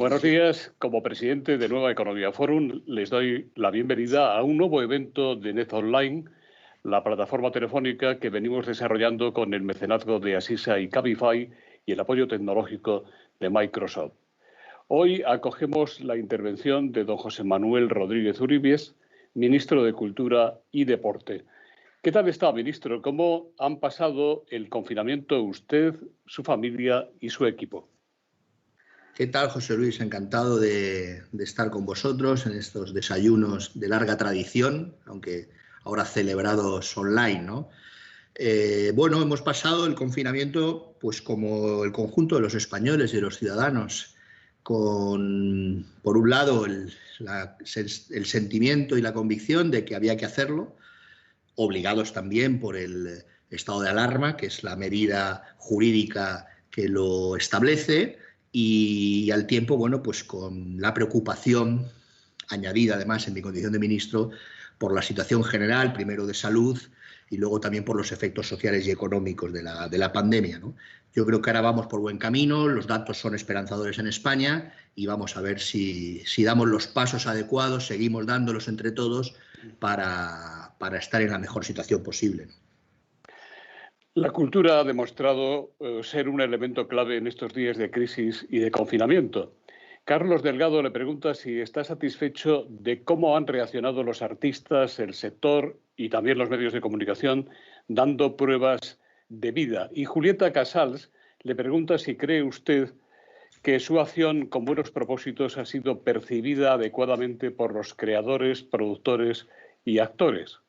Buenos días. Como presidente de Nueva Economía Forum, les doy la bienvenida a un nuevo evento de Net Online, la plataforma telefónica que venimos desarrollando con el mecenazgo de Asisa y Cabify y el apoyo tecnológico de Microsoft. Hoy acogemos la intervención de don José Manuel Rodríguez Uribies, ministro de Cultura y Deporte. ¿Qué tal está, ministro? ¿Cómo han pasado el confinamiento usted, su familia y su equipo? ¿Qué tal, José Luis? Encantado de estar con vosotros en estos desayunos de larga tradición, aunque ahora celebrados online, ¿no? Bueno, hemos pasado el confinamiento, pues como el conjunto de los españoles y de los ciudadanos, con, por un lado, el sentimiento y la convicción de que había que hacerlo, obligados también por el estado de alarma, que es la medida jurídica que lo establece, y al tiempo, bueno, pues con la preocupación añadida además en mi condición de ministro por la situación general, primero de salud y luego también por los efectos sociales y económicos de la pandemia, ¿no? Yo creo que ahora vamos por buen camino, los datos son esperanzadores en España y vamos a ver si damos los pasos adecuados, seguimos dándolos entre todos para estar en la mejor situación posible, ¿no? La cultura ha demostrado ser un elemento clave en estos días de crisis y de confinamiento. Carlos Delgado le pregunta si está satisfecho de cómo han reaccionado los artistas, el sector y también los medios de comunicación, dando pruebas de vida. Y Julieta Casals le pregunta si cree usted que su acción con buenos propósitos ha sido percibida adecuadamente por los creadores, productores y actores.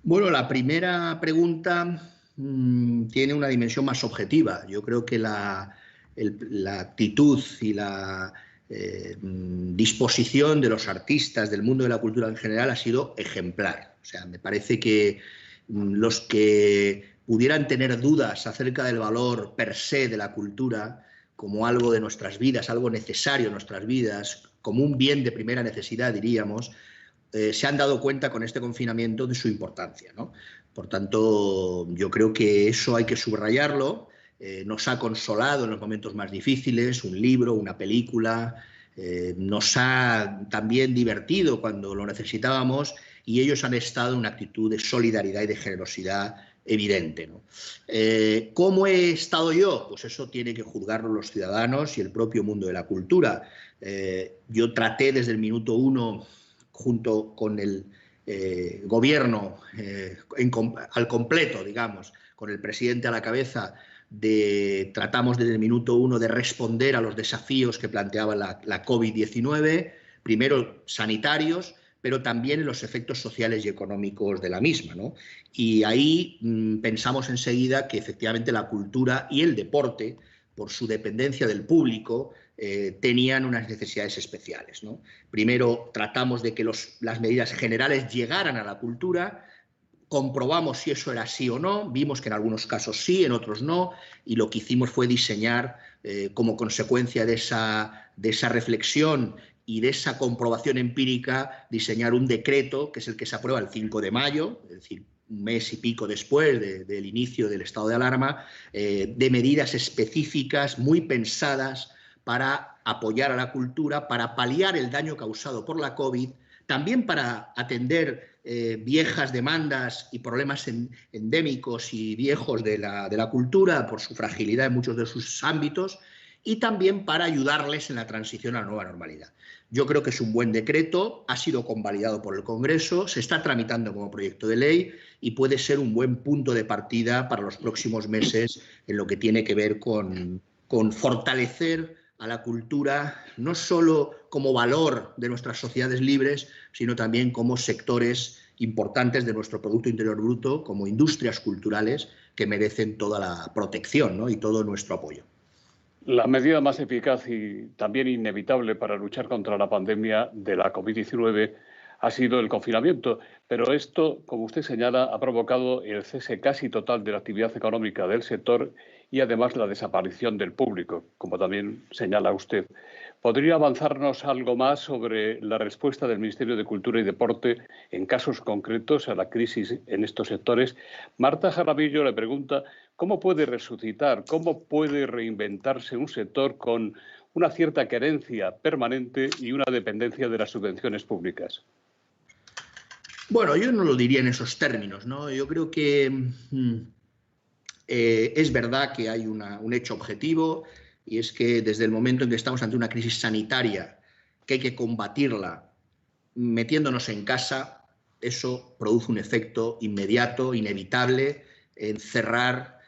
Bueno, la primera pregunta tiene una dimensión más objetiva. Yo creo que la actitud y la disposición de los artistas, del mundo de la cultura en general, ha sido ejemplar. O sea, me parece que los que pudieran tener dudas acerca del valor per se de la cultura como algo de nuestras vidas, algo necesario en nuestras vidas, como un bien de primera necesidad, diríamos, se han dado cuenta con este confinamiento de su importancia, ¿no? Por tanto, yo creo que eso hay que subrayarlo. Nos ha consolado en los momentos más difíciles, un libro, una película, nos ha también divertido cuando lo necesitábamos y ellos han estado en una actitud de solidaridad y de generosidad evidente, ¿no? ¿Cómo he estado yo? Pues eso tiene que juzgarlo los ciudadanos y el propio mundo de la cultura. Yo traté desde el minuto uno, junto con el gobierno al completo, digamos, con el presidente a la cabeza, tratamos desde el minuto uno de responder a los desafíos que planteaba la COVID-19, primero sanitarios, pero también en los efectos sociales y económicos de la misma, ¿no? Y ahí pensamos enseguida que efectivamente la cultura y el deporte, por su dependencia del público, tenían unas necesidades especiales, ¿no? Primero tratamos de que las medidas generales llegaran a la cultura, comprobamos si eso era así o no, vimos que en algunos casos sí, en otros no, y lo que hicimos fue diseñar, como consecuencia de esa reflexión y de esa comprobación empírica, diseñar un decreto, que es el que se aprueba el 5 de mayo, es decir, un mes y pico después del inicio del estado de alarma, de medidas específicas, muy pensadas para apoyar a la cultura, para paliar el daño causado por la COVID, también para atender viejas demandas y problemas endémicos y viejos de la cultura por su fragilidad en muchos de sus ámbitos, y también para ayudarles en la transición a la nueva normalidad. Yo creo que es un buen decreto, ha sido convalidado por el Congreso, se está tramitando como proyecto de ley y puede ser un buen punto de partida para los próximos meses en lo que tiene que ver con fortalecer a la cultura, no solo como valor de nuestras sociedades libres, sino también como sectores importantes de nuestro Producto Interior Bruto, como industrias culturales que merecen toda la protección, ¿no? Y todo nuestro apoyo. La medida más eficaz y también inevitable para luchar contra la pandemia de la COVID-19 ha sido el confinamiento, pero esto, como usted señala, ha provocado el cese casi total de la actividad económica del sector y además la desaparición del público, como también señala usted. ¿Podría avanzarnos algo más sobre la respuesta del Ministerio de Cultura y Deporte en casos concretos a la crisis en estos sectores? Marta Jaramillo le pregunta cómo puede resucitar, cómo puede reinventarse un sector con una cierta carencia permanente y una dependencia de las subvenciones públicas? Bueno, yo no lo diría en esos términos, ¿no? Yo creo que es verdad que hay un hecho objetivo, y es que desde el momento en que estamos ante una crisis sanitaria que hay que combatirla metiéndonos en casa, eso produce un efecto inmediato, inevitable, en cerrar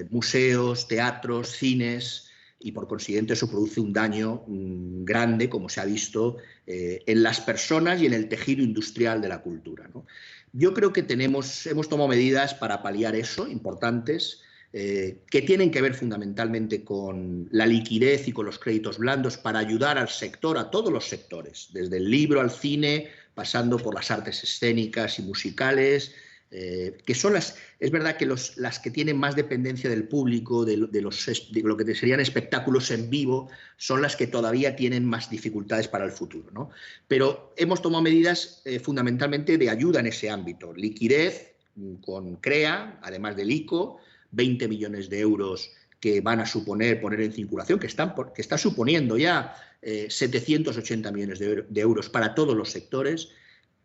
museos, teatros, cines, y por consiguiente eso produce un daño grande, como se ha visto, en las personas y en el tejido industrial de la cultura, ¿no? Yo creo que hemos tomado medidas para paliar eso, importantes, que tienen que ver fundamentalmente con la liquidez y con los créditos blandos para ayudar al sector, a todos los sectores, desde el libro al cine, pasando por las artes escénicas y musicales, que son es verdad que las que tienen más dependencia del público, de lo que serían espectáculos en vivo, son las que todavía tienen más dificultades para el futuro, ¿no? Pero hemos tomado medidas fundamentalmente de ayuda en ese ámbito. Liquidez con CREA, además del ICO, 20 millones de euros que van a suponer poner en circulación, que está suponiendo ya 780 millones de euros para todos los sectores.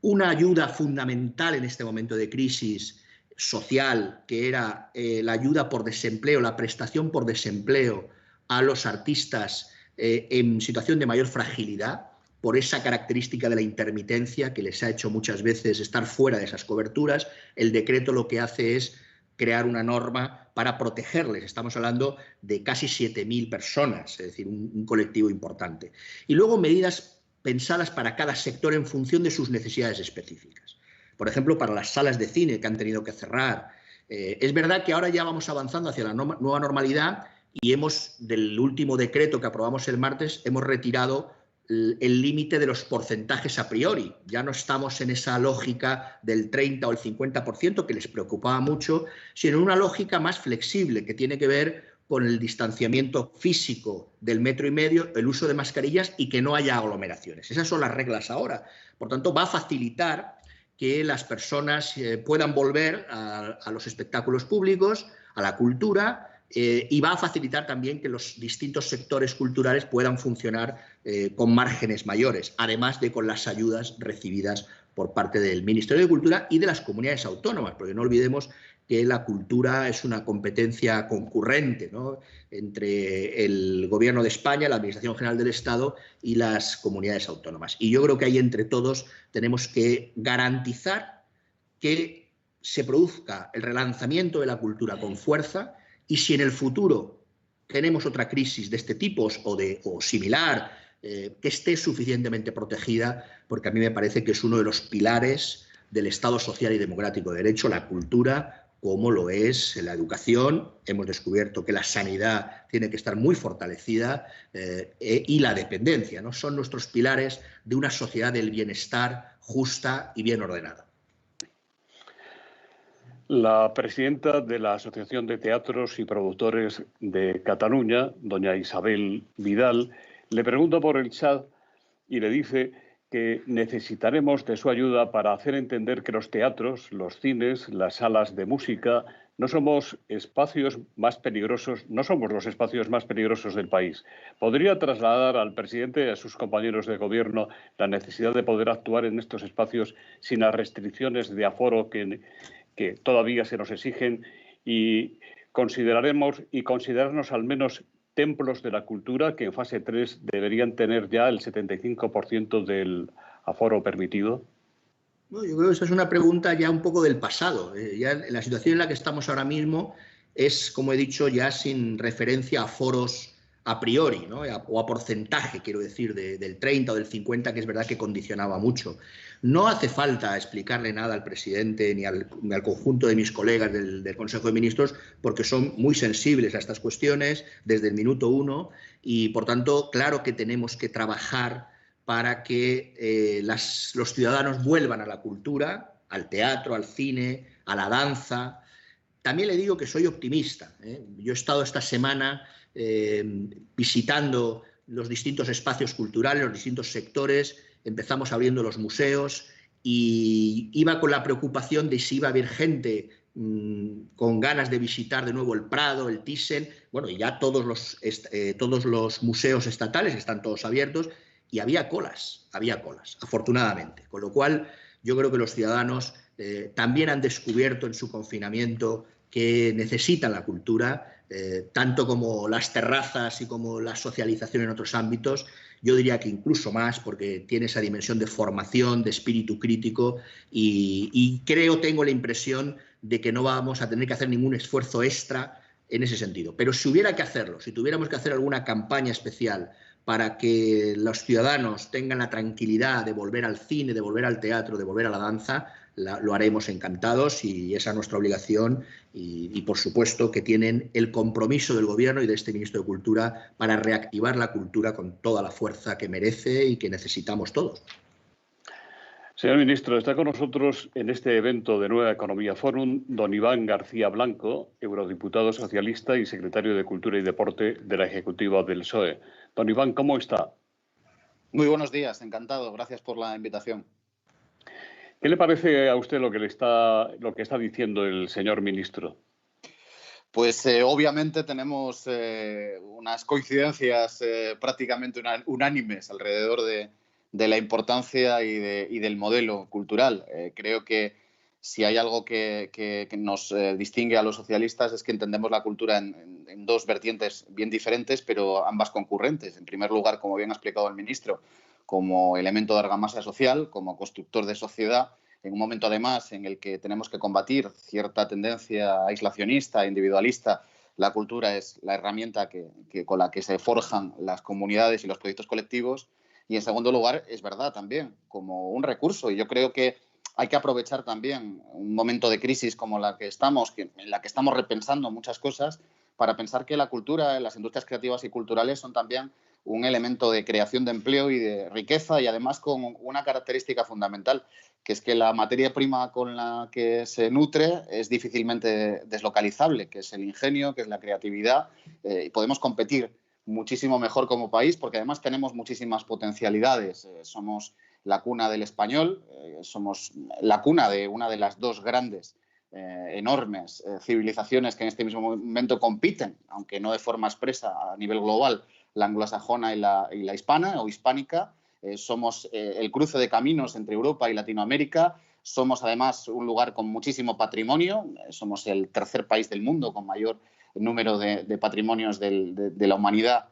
Una ayuda fundamental en este momento de crisis social, que era la ayuda por desempleo, la prestación por desempleo a los artistas en situación de mayor fragilidad, por esa característica de la intermitencia que les ha hecho muchas veces estar fuera de esas coberturas. El decreto lo que hace es crear una norma para protegerles. Estamos hablando de casi 7.000 personas, es decir, un colectivo importante. Y luego medidas pensadas para cada sector en función de sus necesidades específicas. Por ejemplo, para las salas de cine que han tenido que cerrar. Es verdad que ahora ya vamos avanzando hacia la nueva normalidad y del último decreto que aprobamos el martes, hemos retirado el límite de los porcentajes a priori. Ya no estamos en esa lógica del 30 o el 50% que les preocupaba mucho, sino en una lógica más flexible que tiene que ver con el distanciamiento físico del 1,5 metros, el uso de mascarillas y que no haya aglomeraciones. Esas son las reglas ahora. Por tanto, va a facilitar que las personas puedan volver a los espectáculos públicos, a la cultura, y va a facilitar también que los distintos sectores culturales puedan funcionar con márgenes mayores, además de con las ayudas recibidas por parte del Ministerio de Cultura y de las comunidades autónomas, porque no olvidemos que la cultura es una competencia concurrente, ¿no?, entre el Gobierno de España, la Administración General del Estado y las comunidades autónomas. Y yo creo que ahí entre todos tenemos que garantizar que se produzca el relanzamiento de la cultura con fuerza, y si en el futuro tenemos otra crisis de este tipo o similar, que esté suficientemente protegida, porque a mí me parece que es uno de los pilares del Estado social y democrático de derecho, la cultura, como lo es la educación. Hemos descubierto que la sanidad tiene que estar muy fortalecida, y la dependencia, ¿no? Son nuestros pilares de una sociedad del bienestar justa y bien ordenada. La presidenta de la Asociación de Teatros y Productores de Cataluña, doña Isabel Vidal, le pregunta por el chat y le dice que necesitaremos de su ayuda para hacer entender que los teatros, los cines, las salas de música no somos espacios más peligrosos, no somos los espacios más peligrosos del país. ¿Podría trasladar al presidente y a sus compañeros de gobierno la necesidad de poder actuar en estos espacios sin las restricciones de aforo que todavía se nos exigen, y considerarnos al menos templos de la cultura que en fase 3 deberían tener ya el 75% del aforo permitido? Bueno, yo creo que esa es una pregunta ya un poco del pasado. Ya en la situación en la que estamos ahora mismo es, como he dicho, ya sin referencia a aforos a priori, ¿no?, o a porcentaje, quiero decir, del 30 o del 50, que es verdad que condicionaba mucho. No hace falta explicarle nada al presidente ni al conjunto de mis colegas del Consejo de Ministros, porque son muy sensibles a estas cuestiones desde el minuto uno, y por tanto, claro que tenemos que trabajar para que los ciudadanos vuelvan a la cultura, al teatro, al cine, a la danza. También le digo que soy optimista. Yo he estado esta semana visitando los distintos espacios culturales, los distintos sectores. Empezamos abriendo los museos y iba con la preocupación de si iba a haber gente con ganas de visitar de nuevo el Prado, el Thyssen, bueno, y ya todos los museos estatales están todos abiertos, y había colas, afortunadamente. Con lo cual, yo creo que los ciudadanos también han descubierto en su confinamiento que necesitan la cultura, tanto como las terrazas y como la socialización en otros ámbitos. Yo diría que incluso más, porque tiene esa dimensión de formación, de espíritu crítico, y tengo la impresión de que no vamos a tener que hacer ningún esfuerzo extra en ese sentido. Pero si hubiera que hacerlo, si tuviéramos que hacer alguna campaña especial para que los ciudadanos tengan la tranquilidad de volver al cine, de volver al teatro, de volver a la danza, lo haremos encantados, y esa es nuestra obligación, y por supuesto que tienen el compromiso del Gobierno y de este Ministro de Cultura para reactivar la cultura con toda la fuerza que merece y que necesitamos todos. Señor Ministro, está con nosotros en este evento de Nueva Economía Forum don Iván García Blanco, eurodiputado socialista y secretario de Cultura y Deporte de la Ejecutiva del PSOE. Don Iván, ¿cómo está? Muy buenos días, encantado. Gracias por la invitación. ¿Qué le parece a usted lo que está diciendo el señor ministro? Pues obviamente tenemos unas coincidencias prácticamente unánimes alrededor de la importancia y del modelo cultural. Creo que si hay algo que nos distingue a los socialistas es que entendemos la cultura en dos vertientes bien diferentes, pero ambas concurrentes. En primer lugar, como bien ha explicado el ministro, como elemento de argamasa social, como constructor de sociedad, en un momento además en el que tenemos que combatir cierta tendencia aislacionista, individualista. La cultura es la herramienta con la que se forjan las comunidades y los proyectos colectivos. Y en segundo lugar, es verdad también, como un recurso. Y yo creo que hay que aprovechar también un momento de crisis como la que estamos, en la que estamos repensando muchas cosas, para pensar que la cultura, las industrias creativas y culturales son también un elemento de creación de empleo y de riqueza, y además con una característica fundamental, que es que la materia prima con la que se nutre es difícilmente deslocalizable, que es el ingenio, que es la creatividad, y podemos competir muchísimo mejor como país porque además tenemos muchísimas potencialidades. Somos la cuna del español, somos la cuna de una de las dos grandes, enormes civilizaciones que en este mismo momento compiten, aunque no de forma expresa a nivel global, la anglosajona y la hispana o hispánica. Somos el cruce de caminos entre Europa y Latinoamérica. Somos además un lugar con muchísimo patrimonio. Somos el tercer país del mundo con mayor número de patrimonios de la humanidad.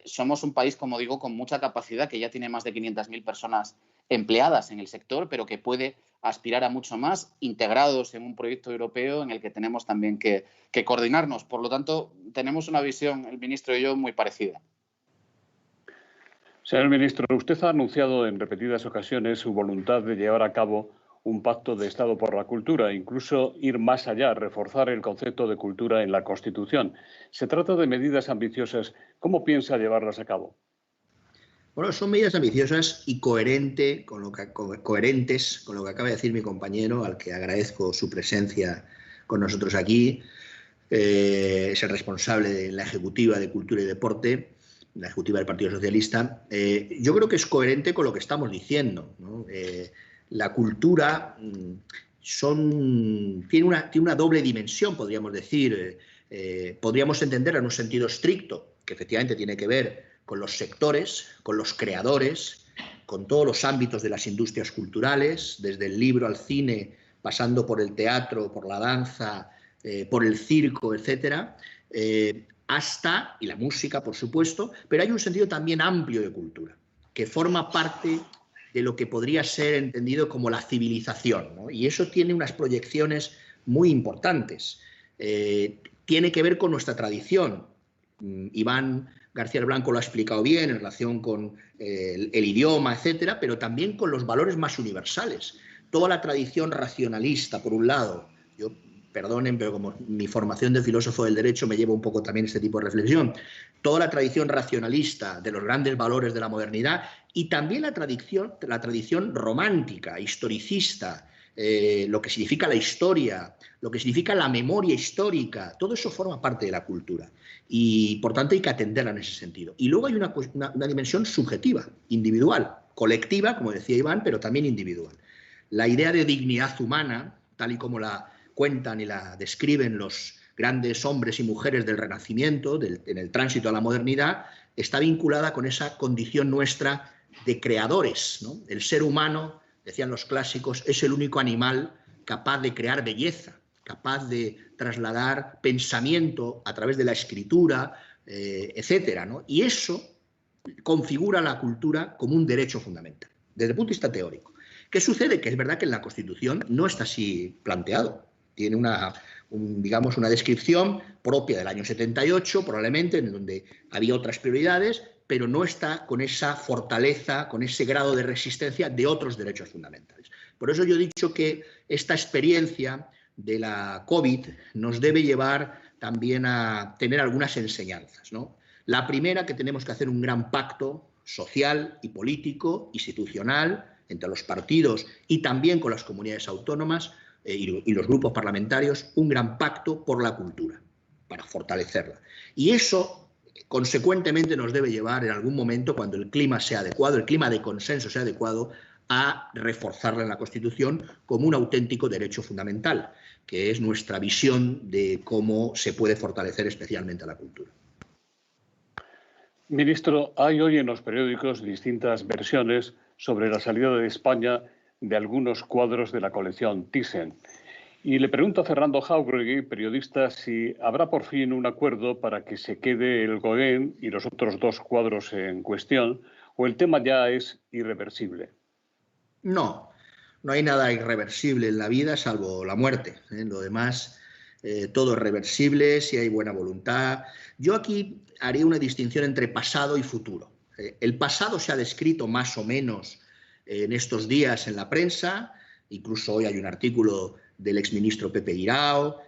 Somos un país, como digo, con mucha capacidad, que ya tiene más de 500.000 personas empleadas en el sector, pero que puede aspirar a mucho más, integrados en un proyecto europeo en el que tenemos también que coordinarnos. Por lo tanto, tenemos una visión, el ministro y yo, muy parecida. Señor ministro, usted ha anunciado en repetidas ocasiones su voluntad de llevar a cabo un pacto de Estado por la cultura, incluso ir más allá, reforzar el concepto de cultura en la Constitución. Se trata de medidas ambiciosas. ¿Cómo piensa llevarlas a cabo? Bueno, son medidas ambiciosas y coherentes con lo que acaba de decir mi compañero, al que agradezco su presencia con nosotros aquí. Es el responsable de la Ejecutiva de Cultura y Deporte, la Ejecutiva del Partido Socialista. Yo creo que es coherente con lo que estamos diciendo, ¿no? La cultura tiene una doble dimensión, podríamos decir. Podríamos entenderla en un sentido estricto, que efectivamente tiene que ver con los sectores, con los creadores, con todos los ámbitos de las industrias culturales, desde el libro al cine, pasando por el teatro, por la danza, por el circo, etcétera, hasta, y la música, por supuesto, pero hay un sentido también amplio de cultura, que forma parte de lo que podría ser entendido como la civilización, ¿no? Y eso tiene unas proyecciones muy importantes. Tiene que ver con nuestra tradición. Iván García Blanco lo ha explicado bien en relación con el idioma, etcétera, pero también con los valores más universales. Toda la tradición racionalista, por un lado. Yo, perdonen, pero como mi formación de filósofo del derecho me lleva un poco también a este tipo de reflexión. Toda la tradición racionalista de los grandes valores de la modernidad y también la tradición romántica, historicista, lo que significa la historia, lo que significa la memoria histórica, todo eso forma parte de la cultura y por tanto hay que atenderla en ese sentido. Y luego hay una dimensión subjetiva, individual, colectiva, como decía Iván, pero también individual. La idea de dignidad humana, tal y como la cuentan y la describen los grandes hombres y mujeres del Renacimiento, en el tránsito a la modernidad, está vinculada con esa condición nuestra de creadores, ¿no? El ser humano, decían los clásicos, es el único animal capaz de crear belleza, capaz de trasladar pensamiento a través de la escritura, etcétera, ¿no? Y eso configura la cultura como un derecho fundamental, desde el punto de vista teórico. ¿Qué sucede? Que es verdad que en la Constitución no está así planteado. Tiene digamos, una descripción propia del año 78, probablemente, en donde había otras prioridades, pero no está con esa fortaleza, con ese grado de resistencia de otros derechos fundamentales. Por eso yo he dicho que esta experiencia de la COVID nos debe llevar también a tener algunas enseñanzas, ¿no? La primera, que tenemos que hacer un gran pacto social y político, institucional, entre los partidos y también con las comunidades autónomas y los grupos parlamentarios, un gran pacto por la cultura, para fortalecerla. Y eso, consecuentemente, nos debe llevar en algún momento, cuando el clima sea adecuado, el clima de consenso sea adecuado, a reforzarla en la Constitución como un auténtico derecho fundamental, que es nuestra visión de cómo se puede fortalecer especialmente la cultura. Ministro, hay hoy en los periódicos distintas versiones sobre la salida de España de algunos cuadros de la colección Thyssen. Y le pregunto a Fernando Jáuregui, periodista, si habrá por fin un acuerdo para que se quede el Gauguin y los otros dos cuadros en cuestión, o el tema ya es irreversible. No, no hay nada irreversible en la vida salvo la muerte. Lo demás, todo es reversible si hay buena voluntad. Yo aquí haría una distinción entre pasado y futuro. El pasado se ha descrito más o menos en estos días en la prensa, incluso hoy hay un artículo del exministro Pepe Guirao,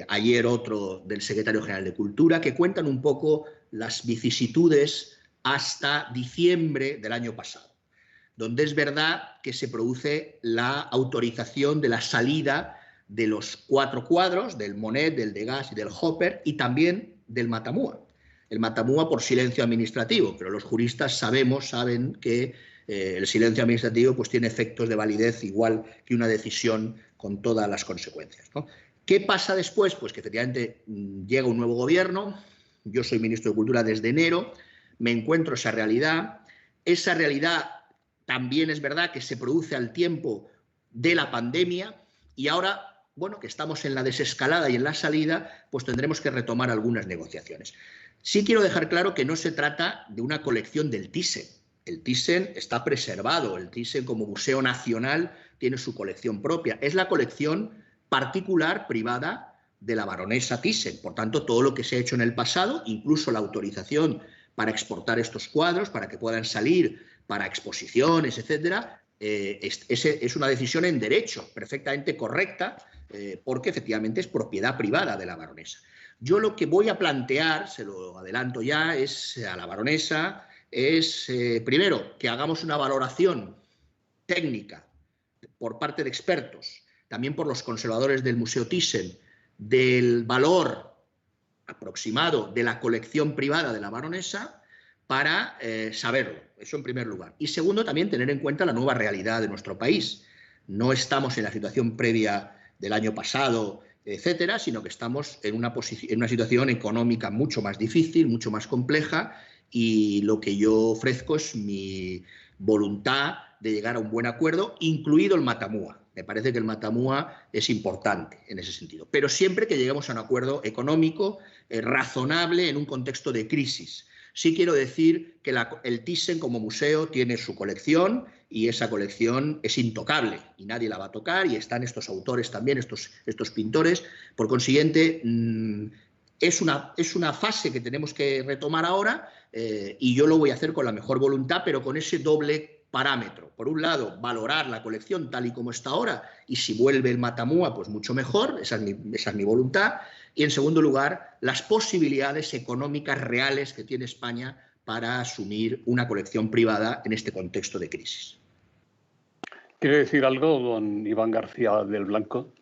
ayer otro del secretario general de Cultura, que cuentan un poco las vicisitudes hasta diciembre del año pasado, donde es verdad que se produce la autorización de la salida de los 4 cuadros, del Monet, del Degas y del Hopper, y también del Matamua. El Matamua por silencio administrativo, pero los juristas saben que el silencio administrativo pues, tiene efectos de validez igual que una decisión con todas las consecuencias, ¿no? ¿Qué pasa después? Pues que efectivamente llega un nuevo gobierno, yo soy ministro de Cultura desde enero, me encuentro esa realidad también es verdad que se produce al tiempo de la pandemia y ahora, bueno, que estamos en la desescalada y en la salida, pues tendremos que retomar algunas negociaciones. Sí quiero dejar claro que no se trata de una colección del Thyssen. El Thyssen está preservado, el Thyssen como museo nacional tiene su colección propia. Es la colección particular, privada, de la baronesa Thyssen. Por tanto, todo lo que se ha hecho en el pasado, incluso la autorización para exportar estos cuadros, para que puedan salir para exposiciones, etcétera, es una decisión en derecho, perfectamente correcta, porque efectivamente es propiedad privada de la baronesa. Yo lo que voy a plantear, se lo adelanto ya, es a la baronesa, primero, que hagamos una valoración técnica por parte de expertos, también por los conservadores del Museo Thyssen, del valor aproximado de la colección privada de la baronesa para saberlo, eso en primer lugar. Y segundo, también tener en cuenta la nueva realidad de nuestro país. No estamos en la situación previa del año pasado, etcétera, sino que estamos en una situación económica mucho más difícil, mucho más compleja, y lo que yo ofrezco es mi voluntad de llegar a un buen acuerdo, incluido el Matamua. Me parece que el Matamua es importante en ese sentido, pero siempre que lleguemos a un acuerdo económico razonable en un contexto de crisis. Sí quiero decir que el Thyssen como museo tiene su colección y esa colección es intocable y nadie la va a tocar, y están estos autores también, estos pintores. Por consiguiente, es una fase que tenemos que retomar ahora, y yo lo voy a hacer con la mejor voluntad, pero con ese doble parámetro. Por un lado, valorar la colección tal y como está ahora, y si vuelve el Matamua, pues mucho mejor, esa es mi voluntad. Y en segundo lugar, las posibilidades económicas reales que tiene España para asumir una colección privada en este contexto de crisis. ¿Quiere decir algo, don Iván García del Blanco,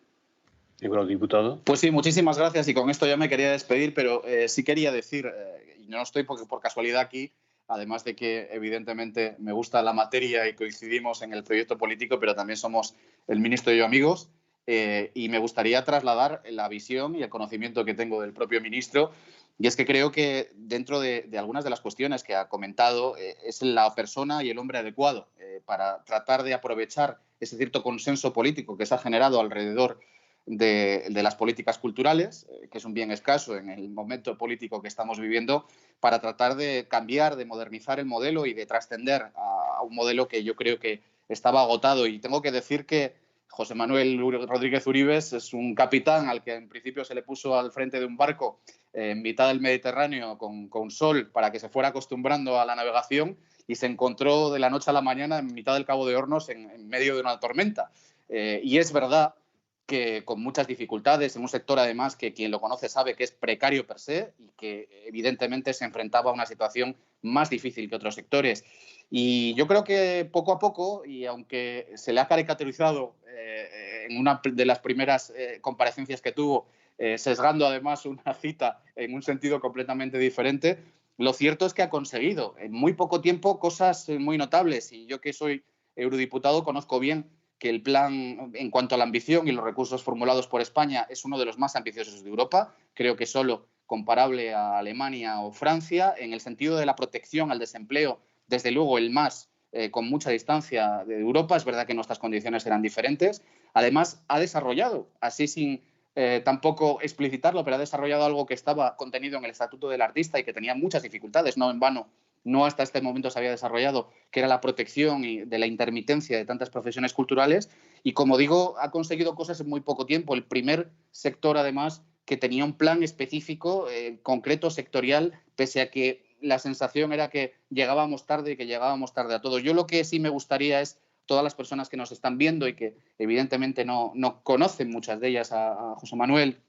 eurodiputado? Pues sí, muchísimas gracias, y con esto ya me quería despedir, pero sí quería decir, y no estoy por casualidad aquí, además de que evidentemente me gusta la materia y coincidimos en el proyecto político, pero también somos el ministro y yo amigos. y me gustaría trasladar la visión y el conocimiento que tengo del propio ministro. Y es que creo que dentro de algunas de las cuestiones que ha comentado, es la persona y el hombre adecuado para tratar de aprovechar ese cierto consenso político que se ha generado alrededor de las políticas culturales, que es un bien escaso en el momento político que estamos viviendo, para tratar de cambiar, de modernizar el modelo y de trascender a un modelo que yo creo que estaba agotado. Y tengo que decir que José Manuel Rodríguez Uribes es un capitán al que en principio se le puso al frente de un barco en mitad del Mediterráneo con sol para que se fuera acostumbrando a la navegación, y se encontró de la noche a la mañana en mitad del Cabo de Hornos en medio de una tormenta. Y es verdad que con muchas dificultades, en un sector además que quien lo conoce sabe que es precario per se y que evidentemente se enfrentaba a una situación más difícil que otros sectores. Y yo creo que poco a poco, y aunque se le ha caricaturizado en una de las primeras comparecencias que tuvo, sesgando además una cita en un sentido completamente diferente, lo cierto es que ha conseguido en muy poco tiempo cosas muy notables. Y yo, que soy eurodiputado, conozco bien que el plan, en cuanto a la ambición y los recursos formulados por España, es uno de los más ambiciosos de Europa. Creo que solo comparable a Alemania o Francia. En el sentido de la protección al desempleo, desde luego el más con mucha distancia de Europa. Es verdad que nuestras condiciones eran diferentes. Además, ha desarrollado, así sin tampoco explicitarlo, pero ha desarrollado algo que estaba contenido en el Estatuto del Artista y que tenía muchas dificultades, no en vano. No hasta este momento se había desarrollado, que era la protección de la intermitencia de tantas profesiones culturales. Y, como digo, ha conseguido cosas en muy poco tiempo. El primer sector, además, que tenía un plan específico, concreto, sectorial, pese a que la sensación era que llegábamos tarde y que llegábamos tarde a todos. Yo lo que sí me gustaría es, todas las personas que nos están viendo y que evidentemente no conocen, muchas de ellas, a José Manuel,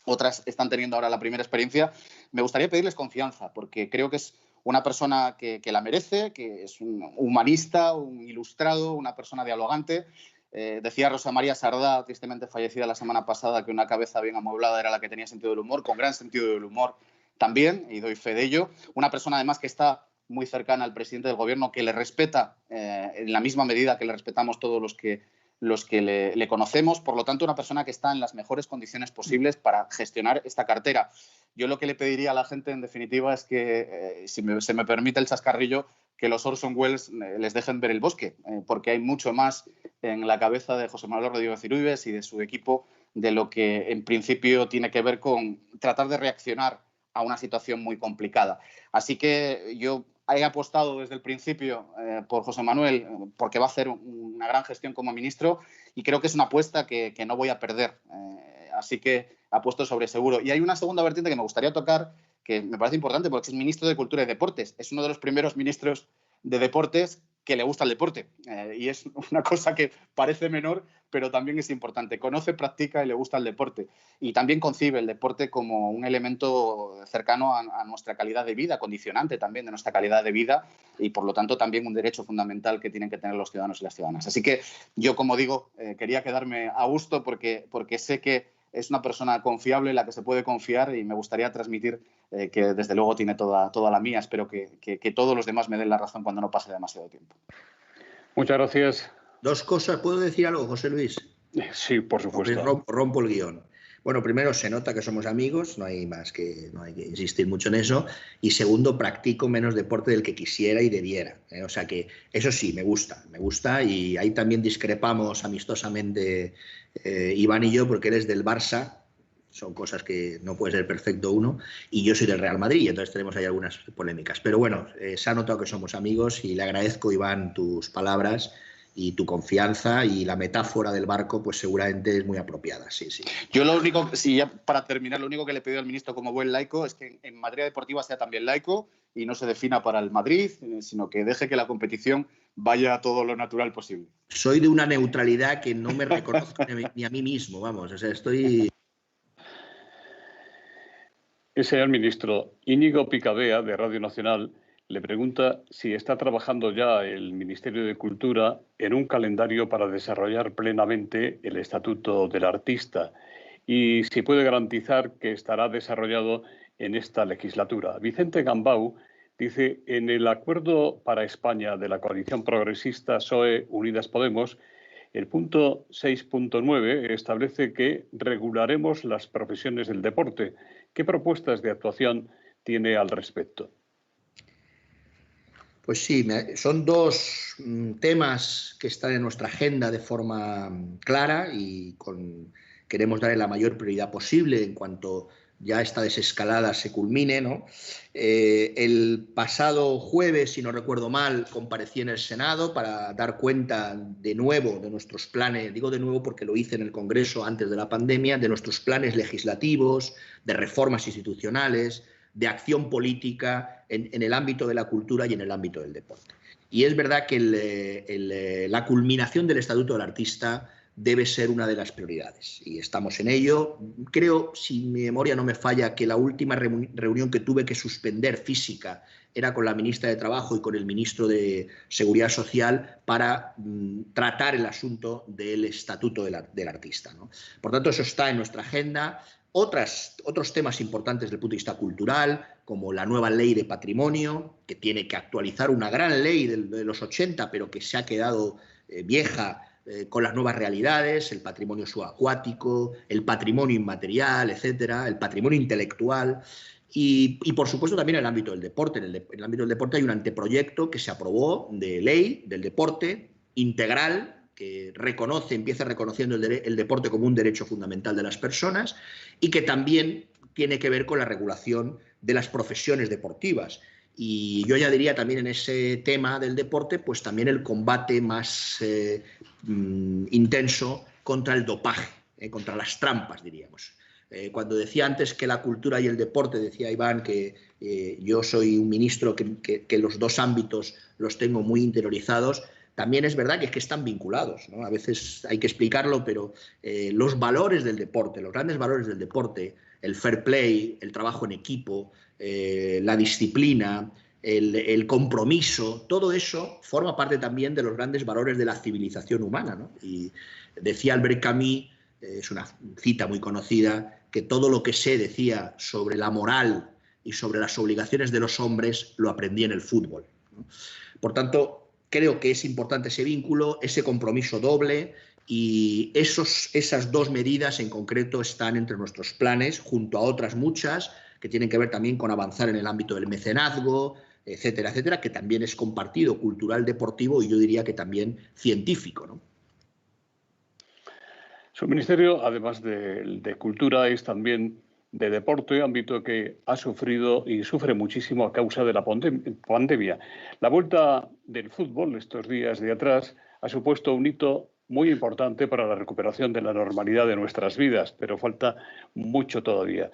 otras están teniendo ahora la primera experiencia, me gustaría pedirles confianza, porque creo que es una persona que la merece, que es un humanista, un ilustrado, una persona dialogante. Decía Rosa María Sardá, tristemente fallecida la semana pasada, que una cabeza bien amueblada era la que tenía sentido del humor, con gran sentido del humor también, y doy fe de ello. Una persona además que está muy cercana al presidente del gobierno, que le respeta en la misma medida que le respetamos todos los que le conocemos. Por lo tanto, una persona que está en las mejores condiciones posibles para gestionar esta cartera. Yo lo que le pediría a la gente, en definitiva, es que, si se me permite el chascarrillo, que los Orson Welles les dejen ver el bosque, porque hay mucho más en la cabeza de José Manuel Rodríguez Uribes y de su equipo de lo que en principio tiene que ver con tratar de reaccionar a una situación muy complicada. Así que yo he apostado desde el principio por José Manuel, porque va a hacer una gran gestión como ministro, y creo que es una apuesta que no voy a perder. Así que apuesto sobre seguro. Y hay una segunda vertiente que me gustaría tocar, que me parece importante, porque es ministro de Cultura y Deportes. Es uno de los primeros ministros de Deportes que le gusta el deporte. Y es una cosa que parece menor, pero también es importante. Conoce, practica y le gusta el deporte. Y también concibe el deporte como un elemento cercano a nuestra calidad de vida, condicionante también de nuestra calidad de vida, y por lo tanto también un derecho fundamental que tienen que tener los ciudadanos y las ciudadanas. Así que yo, como digo, quería quedarme a gusto porque sé que es una persona confiable en la que se puede confiar, y me gustaría transmitir que desde luego tiene toda la mía. Espero que todos los demás me den la razón cuando no pase demasiado tiempo. Muchas gracias. Dos cosas. ¿Puedo decir algo, José Luis? Sí, por supuesto. Rompo el guión. Bueno, primero, se nota que somos amigos, no hay que insistir mucho en eso. Y segundo, practico menos deporte del que quisiera y debiera. O sea que eso sí, me gusta, y ahí también discrepamos amistosamente Iván y yo, porque eres del Barça, son cosas que no puede ser perfecto uno, y yo soy del Real Madrid, entonces tenemos ahí algunas polémicas. Pero bueno, se ha notado que somos amigos, y le agradezco, Iván, tus palabras y tu confianza, y la metáfora del barco pues seguramente es muy apropiada. Sí. Yo lo único, ya para terminar, lo único que le he pedido al ministro como buen laico es que en materia deportiva sea también laico y no se defina para el Madrid, sino que deje que la competición vaya a todo lo natural posible. Soy de una neutralidad que no me reconozco ni a mí mismo, vamos, o sea, estoy... El señor ministro, Íñigo Picabea, de Radio Nacional, le pregunta si está trabajando ya el Ministerio de Cultura en un calendario para desarrollar plenamente el Estatuto del Artista, y si puede garantizar que estará desarrollado en esta legislatura. Vicente Gambau dice: en el acuerdo para España de la coalición progresista PSOE Unidas Podemos, El punto 6.9 establece que regularemos las profesiones del deporte. ¿Qué propuestas de actuación tiene al respecto? Pues sí, son dos temas que están en nuestra agenda de forma clara y queremos darle la mayor prioridad posible en cuanto ya esta desescalada se culmine, ¿no? El pasado jueves, si no recuerdo mal, comparecí en el Senado para dar cuenta de nuevo de nuestros planes, digo de nuevo porque lo hice en el Congreso antes de la pandemia, de nuestros planes legislativos, de reformas institucionales, de acción política en el ámbito de la cultura y en el ámbito del deporte. Y es verdad que la culminación del Estatuto del Artista debe ser una de las prioridades y estamos en ello. Creo, si mi memoria no me falla, que la última reunión que tuve que suspender física era con la ministra de Trabajo y con el ministro de Seguridad Social para tratar el asunto del Estatuto del Artista, ¿no? Por tanto, eso está en nuestra agenda. Otros temas importantes desde el punto de vista cultural, como la nueva ley de patrimonio, que tiene que actualizar una gran ley de los 80, pero que se ha quedado vieja con las nuevas realidades, el patrimonio subacuático, el patrimonio inmaterial, etcétera, el patrimonio intelectual. Y por supuesto también en el ámbito del deporte. En el ámbito del deporte hay un anteproyecto que se aprobó de ley del deporte integral, que empieza reconociendo el deporte como un derecho fundamental de las personas y que también tiene que ver con la regulación de las profesiones deportivas. Y yo ya diría también en ese tema del deporte, pues también el combate más intenso contra el dopaje, contra las trampas, diríamos. Cuando decía antes que la cultura y el deporte, decía Iván que yo soy un ministro que los dos ámbitos los tengo muy interiorizados. También es verdad que están vinculados, ¿no? A veces hay que explicarlo, pero los valores del deporte, los grandes valores del deporte, el fair play, el trabajo en equipo, la disciplina, el compromiso, todo eso forma parte también de los grandes valores de la civilización humana, ¿no? Y decía Albert Camus, es una cita muy conocida, que todo lo que sé, decía, sobre la moral y sobre las obligaciones de los hombres lo aprendí en el fútbol, ¿no? Por tanto, creo que es importante ese vínculo, ese compromiso doble, y esas dos medidas en concreto están entre nuestros planes, junto a otras muchas que tienen que ver también con avanzar en el ámbito del mecenazgo, etcétera, etcétera, que también es compartido, cultural, deportivo y yo diría que también científico, ¿no? Su ministerio, además de cultura, es también de deporte, ámbito que ha sufrido y sufre muchísimo a causa de la pandemia. La vuelta del fútbol estos días de atrás ha supuesto un hito muy importante para la recuperación de la normalidad de nuestras vidas, pero falta mucho todavía.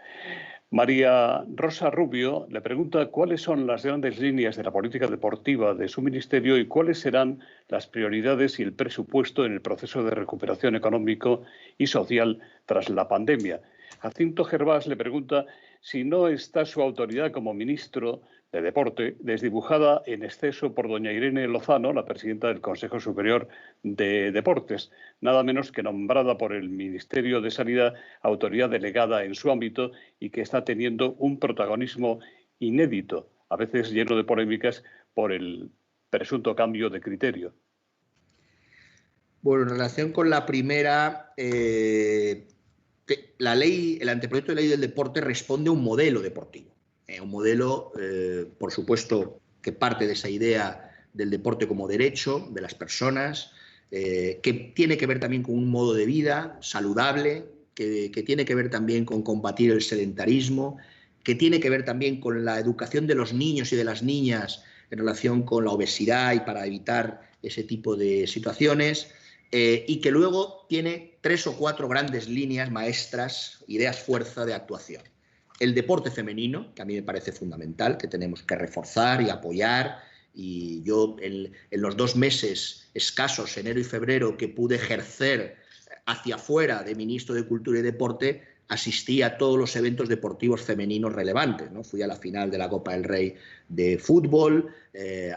María Rosa Rubio le pregunta cuáles son las grandes líneas de la política deportiva de su ministerio y cuáles serán las prioridades y el presupuesto en el proceso de recuperación económico y social tras la pandemia. Jacinto Gervás le pregunta si no está su autoridad como ministro de Deporte desdibujada en exceso por doña Irene Lozano, la presidenta del Consejo Superior de Deportes, nada menos que nombrada por el Ministerio de Sanidad autoridad delegada en su ámbito y que está teniendo un protagonismo inédito, a veces lleno de polémicas por el presunto cambio de criterio. Bueno, en relación con la primera, el anteproyecto de ley del deporte responde a un modelo deportivo. Un modelo, por supuesto, que parte de esa idea del deporte como derecho de las personas, que tiene que ver también con un modo de vida saludable, que tiene que ver también con combatir el sedentarismo, que tiene que ver también con la educación de los niños y de las niñas en relación con la obesidad y para evitar ese tipo de situaciones, y que luego tiene 3 o 4 grandes líneas maestras, ideas fuerza de actuación. El deporte femenino, que a mí me parece fundamental, que tenemos que reforzar y apoyar, y yo en los 2 meses escasos, enero y febrero, que pude ejercer hacia afuera de ministro de Cultura y Deporte, asistí a todos los eventos deportivos femeninos relevantes, ¿no? Fui a la final de la Copa del Rey de fútbol,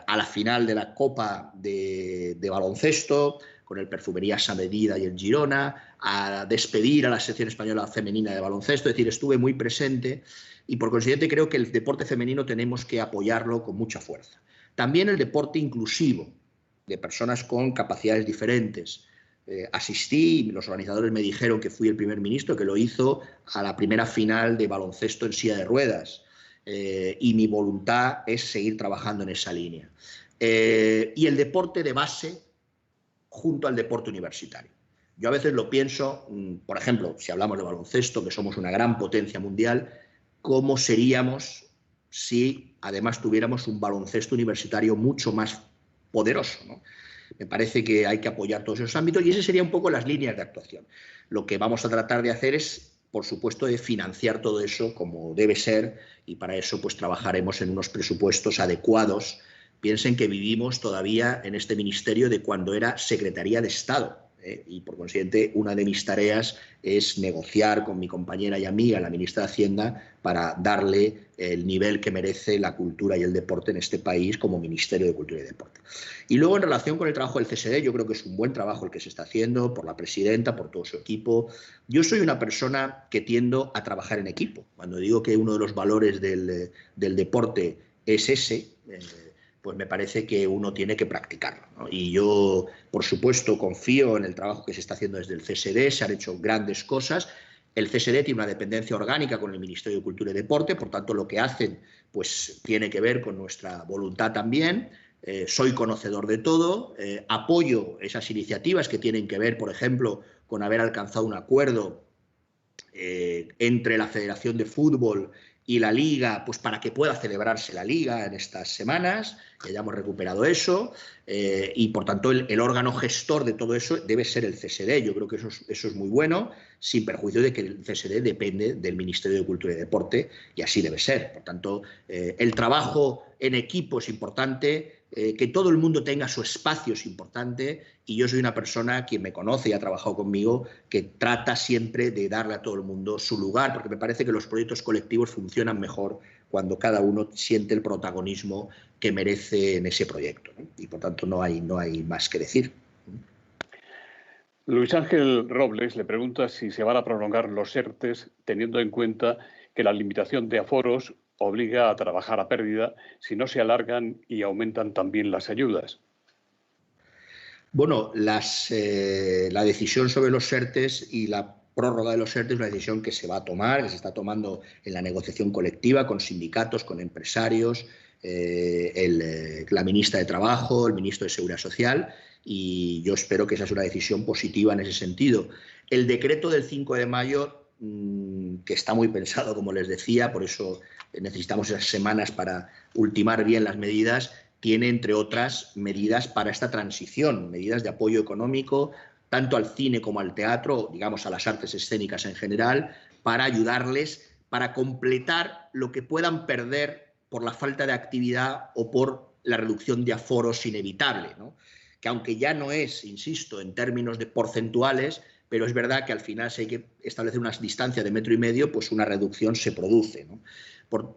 a la final de la Copa de baloncesto, con el Perfumerías a Medida y el Girona, a despedir a la sección española femenina de baloncesto, es decir, estuve muy presente y por consiguiente creo que el deporte femenino tenemos que apoyarlo con mucha fuerza. También el deporte inclusivo, de personas con capacidades diferentes, asistí, los organizadores me dijeron que fui el primer ministro que lo hizo a la primera final de baloncesto en silla de ruedas. Y mi voluntad es seguir trabajando en esa línea. Y el deporte de base junto al deporte universitario. Yo a veces lo pienso, por ejemplo, si hablamos de baloncesto, que somos una gran potencia mundial, ¿cómo seríamos si además tuviéramos un baloncesto universitario mucho más poderoso, ¿no? Me parece que hay que apoyar todos esos ámbitos y esas serían un poco las líneas de actuación. Lo que vamos a tratar de hacer es, por supuesto, de financiar todo eso como debe ser y para eso pues trabajaremos en unos presupuestos adecuados. Piensen que vivimos todavía en este ministerio de cuando era Secretaría de Estado. Y por consiguiente una de mis tareas es negociar con mi compañera y amiga, la ministra de Hacienda, para darle el nivel que merece la cultura y el deporte en este país como Ministerio de Cultura y Deporte. Y luego en relación con el trabajo del CSD, yo creo que es un buen trabajo el que se está haciendo por la presidenta, por todo su equipo. Yo soy una persona que tiendo a trabajar en equipo. Cuando digo que uno de los valores del deporte es ese, pues me parece que uno tiene que practicarlo, ¿no? Y yo, por supuesto, confío en el trabajo que se está haciendo desde el CSD, se han hecho grandes cosas. El CSD tiene una dependencia orgánica con el Ministerio de Cultura y Deporte, por tanto, lo que hacen pues tiene que ver con nuestra voluntad también. Soy conocedor de todo, apoyo esas iniciativas que tienen que ver, por ejemplo, con haber alcanzado un acuerdo entre la Federación de Fútbol y la Liga, pues para que pueda celebrarse la Liga en estas semanas, que hayamos recuperado eso, y por tanto el órgano gestor de todo eso debe ser el CSD. Yo creo que eso es muy bueno, sin perjuicio de que el CSD depende del Ministerio de Cultura y Deporte, y así debe ser. Por tanto, el trabajo en equipo es importante, que todo el mundo tenga su espacio es importante, y yo soy una persona, quien me conoce y ha trabajado conmigo, que trata siempre de darle a todo el mundo su lugar, porque me parece que los proyectos colectivos funcionan mejor cuando cada uno siente el protagonismo que merece en ese proyecto, ¿no? Y por tanto no hay más que decir. Luis Ángel Robles le pregunta si se van a prolongar los ERTEs teniendo en cuenta que la limitación de aforos obliga a trabajar a pérdida si no se alargan y aumentan también las ayudas. Bueno, la decisión sobre los ERTES y la prórroga de los ERTE es una decisión que se va a tomar, que se está tomando en la negociación colectiva con sindicatos, con empresarios, la ministra de Trabajo, el ministro de Seguridad Social, y yo espero que esa es una decisión positiva en ese sentido. El decreto del 5 de mayo, que está muy pensado, como les decía, por eso necesitamos esas semanas para ultimar bien las medidas, tiene, entre otras, medidas para esta transición, medidas de apoyo económico, tanto al cine como al teatro, digamos a las artes escénicas en general, para ayudarles, para completar lo que puedan perder por la falta de actividad o por la reducción de aforos inevitable, ¿no? Que aunque ya no es, insisto, en términos de porcentuales, pero es verdad que al final si hay que establecer una distancia de 1,5 metros, pues una reducción se produce, ¿no?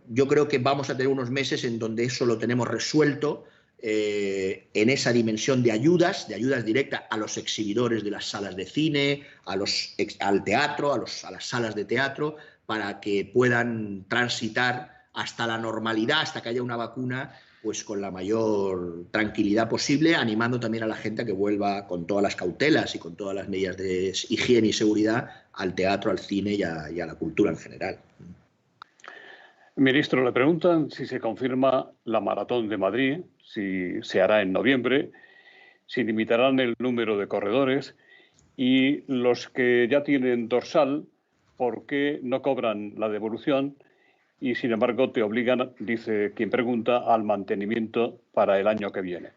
Yo creo que vamos a tener unos meses en donde eso lo tenemos resuelto, en esa dimensión de ayudas directas a los exhibidores de las salas de cine, al teatro, a las salas de teatro, para que puedan transitar hasta la normalidad, hasta que haya una vacuna, pues con la mayor tranquilidad posible, animando también a la gente a que vuelva con todas las cautelas y con todas las medidas de higiene y seguridad al teatro, al cine y a la cultura en general. Ministro, le preguntan si se confirma la Maratón de Madrid, si se hará en noviembre, si limitarán el número de corredores y los que ya tienen dorsal, ¿por qué no cobran la devolución? Y, sin embargo, te obligan, dice quien pregunta, al mantenimiento para el año que viene.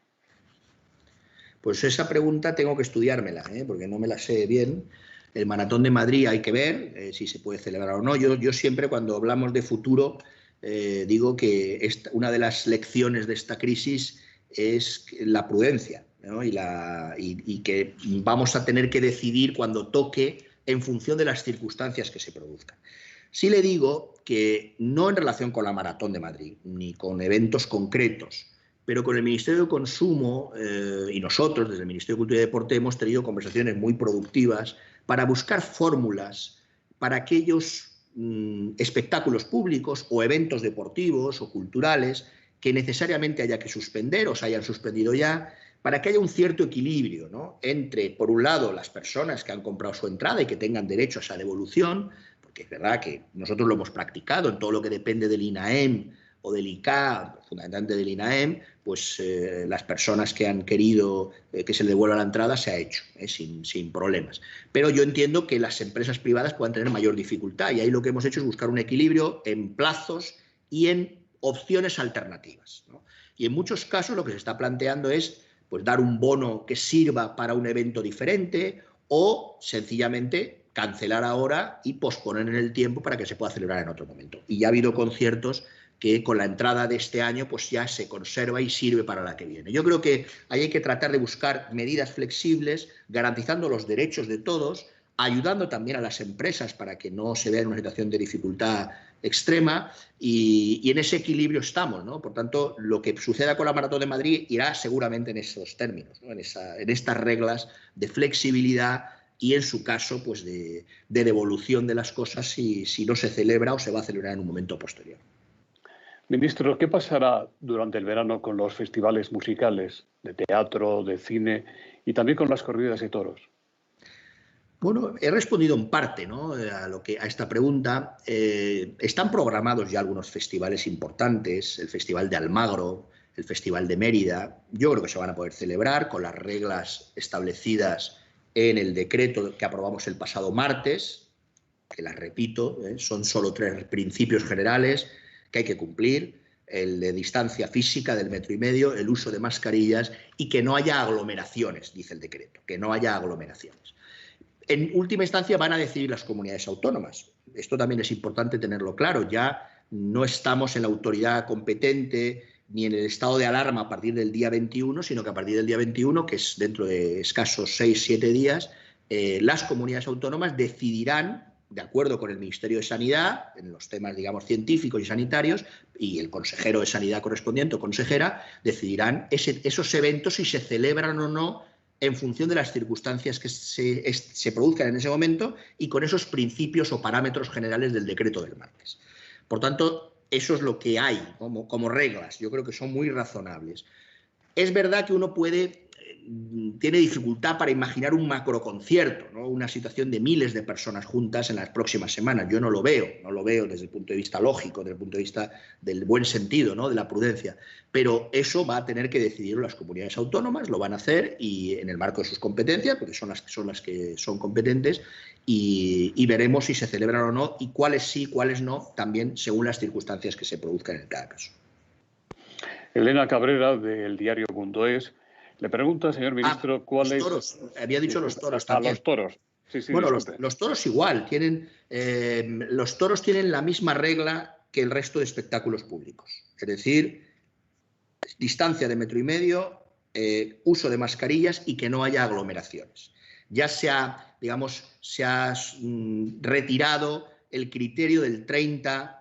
Pues esa pregunta tengo que estudiármela, porque no me la sé bien. El Maratón de Madrid hay que ver si se puede celebrar o no. Yo siempre, cuando hablamos de futuro, digo que una de las lecciones de esta crisis es la prudencia, ¿no? y que vamos a tener que decidir cuando toque en función de las circunstancias que se produzcan. Sí le digo que no en relación con la Maratón de Madrid, ni con eventos concretos, pero con el Ministerio de Consumo y nosotros, desde el Ministerio de Cultura y Deporte, hemos tenido conversaciones muy productivas para buscar fórmulas para aquellos espectáculos públicos o eventos deportivos o culturales que necesariamente haya que suspender o se hayan suspendido ya, para que haya un cierto equilibrio, ¿no?, entre, por un lado, las personas que han comprado su entrada y que tengan derecho a esa devolución, porque es verdad que nosotros lo hemos practicado en todo lo que depende del INAEM o del ICA, fundamentalmente del INAEM, pues las personas que han querido que se le devuelva la entrada se ha hecho, sin problemas. Pero yo entiendo que las empresas privadas puedan tener mayor dificultad y ahí lo que hemos hecho es buscar un equilibrio en plazos y en opciones alternativas, ¿no? Y en muchos casos lo que se está planteando es pues dar un bono que sirva para un evento diferente o sencillamente cancelar ahora y posponer en el tiempo para que se pueda celebrar en otro momento. Y ya ha habido conciertos que con la entrada de este año pues ya se conserva y sirve para la que viene. Yo creo que ahí hay que tratar de buscar medidas flexibles, garantizando los derechos de todos, ayudando también a las empresas para que no se vean en una situación de dificultad extrema y en ese equilibrio estamos, ¿no? Por tanto, lo que suceda con la Maratón de Madrid irá seguramente en esos términos, ¿no?, en estas reglas de flexibilidad y, en su caso, pues de devolución de las cosas si no se celebra o se va a celebrar en un momento posterior. Ministro, ¿qué pasará durante el verano con los festivales musicales, de teatro, de cine y también con las corridas de toros? Bueno, he respondido en parte, ¿no?, a esta pregunta. Están programados ya algunos festivales importantes, el Festival de Almagro, el Festival de Mérida. Yo creo que se van a poder celebrar con las reglas establecidas en el decreto que aprobamos el pasado martes, que las repito, son solo 3 principios generales que hay que cumplir: el de distancia física del 1,5 metros, el uso de mascarillas y que no haya aglomeraciones, dice el decreto, que no haya aglomeraciones. En última instancia van a decidir las comunidades autónomas. Esto también es importante tenerlo claro. Ya no estamos en la autoridad competente ni en el estado de alarma a partir del día 21, sino que a partir del día 21, que es dentro de escasos 6-7 días, las comunidades autónomas decidirán, de acuerdo con el Ministerio de Sanidad, en los temas, digamos, científicos y sanitarios, y el consejero de Sanidad correspondiente o consejera, decidirán esos eventos si se celebran o no en función de las circunstancias que se produzcan en ese momento y con esos principios o parámetros generales del decreto del martes. Por tanto, eso es lo que hay como reglas. Yo creo que son muy razonables. Es verdad que uno tiene dificultad para imaginar un macroconcierto, ¿no?, una situación de miles de personas juntas en las próximas semanas. Yo no lo veo desde el punto de vista lógico, desde el punto de vista del buen sentido, ¿no?, de la prudencia. Pero eso va a tener que decidirlo las comunidades autónomas, lo van a hacer y en el marco de sus competencias, porque son las que son competentes, y veremos si se celebran o no y cuáles sí, cuáles no, también según las circunstancias que se produzcan en cada caso. Elena Cabrera, del diario Mundo.es, le pregunta, señor ministro, ¿cuál es...? Los toros. Había dicho los toros también. Los toros. Sí, bueno, los toros igual. Los toros tienen la misma regla que el resto de espectáculos públicos. Es decir, distancia de 1,5 metros, uso de mascarillas y que no haya aglomeraciones. Ya se ha retirado el criterio del 30%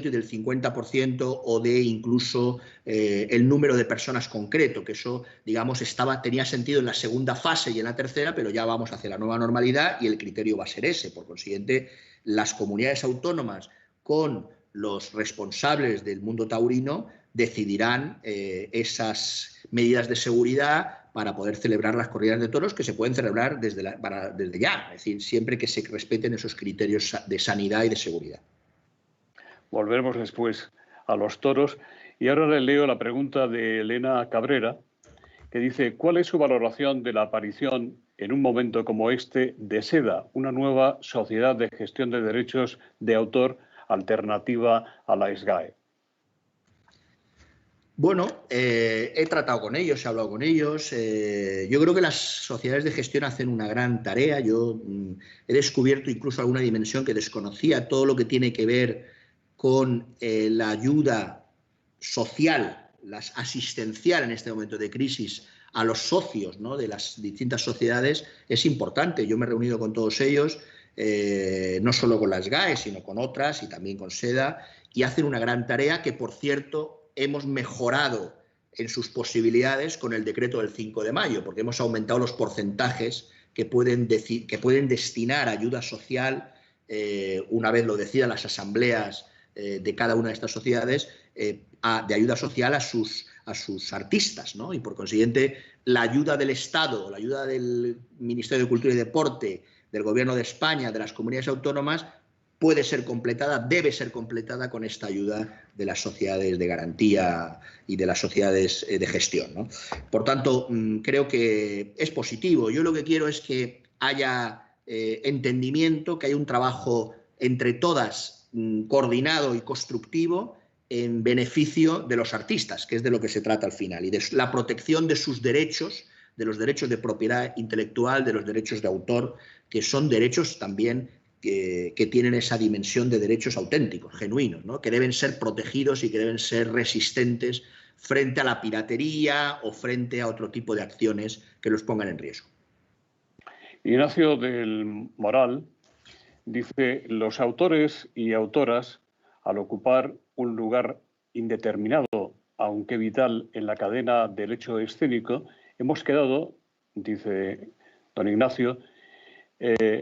y del 50% o de incluso el número de personas concreto, que eso, digamos, tenía sentido en la segunda fase y en la tercera, pero ya vamos hacia la nueva normalidad y el criterio va a ser ese. Por consiguiente, las comunidades autónomas con los responsables del mundo taurino decidirán esas medidas de seguridad para poder celebrar las corridas de toros, que se pueden celebrar desde ya, es decir, siempre que se respeten esos criterios de sanidad y de seguridad. Volveremos después a los toros. Y ahora le leo la pregunta de Elena Cabrera, que dice: ¿cuál es su valoración de la aparición, en un momento como este, de SEDA, una nueva sociedad de gestión de derechos de autor alternativa a la SGAE? Bueno, he tratado con ellos, he hablado con ellos. Yo creo que las sociedades de gestión hacen una gran tarea. Yo he descubierto incluso alguna dimensión que desconocía, todo lo que tiene que ver con la ayuda social, asistencial en este momento de crisis a los socios, ¿no?, de las distintas sociedades, es importante. Yo me he reunido con todos ellos, no solo con las SGAE, sino con otras y también con SEDA, y hacen una gran tarea que, por cierto, hemos mejorado en sus posibilidades con el decreto del 5 de mayo, porque hemos aumentado los porcentajes que pueden destinar ayuda social, una vez lo decidan las asambleas de cada una de estas sociedades, de ayuda social a sus artistas, ¿no? Y por consiguiente la ayuda del Estado, la ayuda del Ministerio de Cultura y Deporte, del Gobierno de España, de las comunidades autónomas, puede ser completada, debe ser completada con esta ayuda de las sociedades de garantía y de las sociedades de gestión, ¿no? Por tanto, creo que es positivo. Yo lo que quiero es que haya entendimiento, que haya un trabajo entre todas coordinado y constructivo en beneficio de los artistas, que es de lo que se trata al final, y de la protección de sus derechos, de los derechos de propiedad intelectual, de los derechos de autor, que son derechos también que tienen esa dimensión de derechos auténticos, genuinos, ¿no? Que deben ser protegidos y que deben ser resistentes frente a la piratería o frente a otro tipo de acciones que los pongan en riesgo. Ignacio del Moral dice: los autores y autoras, al ocupar un lugar indeterminado, aunque vital, en la cadena del hecho escénico, hemos quedado, dice don Ignacio,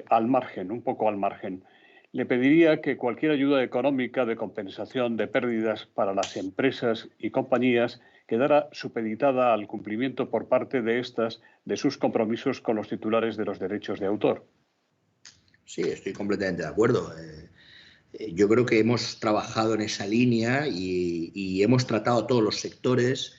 al margen, un poco al margen. Le pediría que cualquier ayuda económica de compensación de pérdidas para las empresas y compañías quedara supeditada al cumplimiento por parte de estas de sus compromisos con los titulares de los derechos de autor. Sí, estoy completamente de acuerdo. Yo creo que hemos trabajado en esa línea y hemos tratado a todos los sectores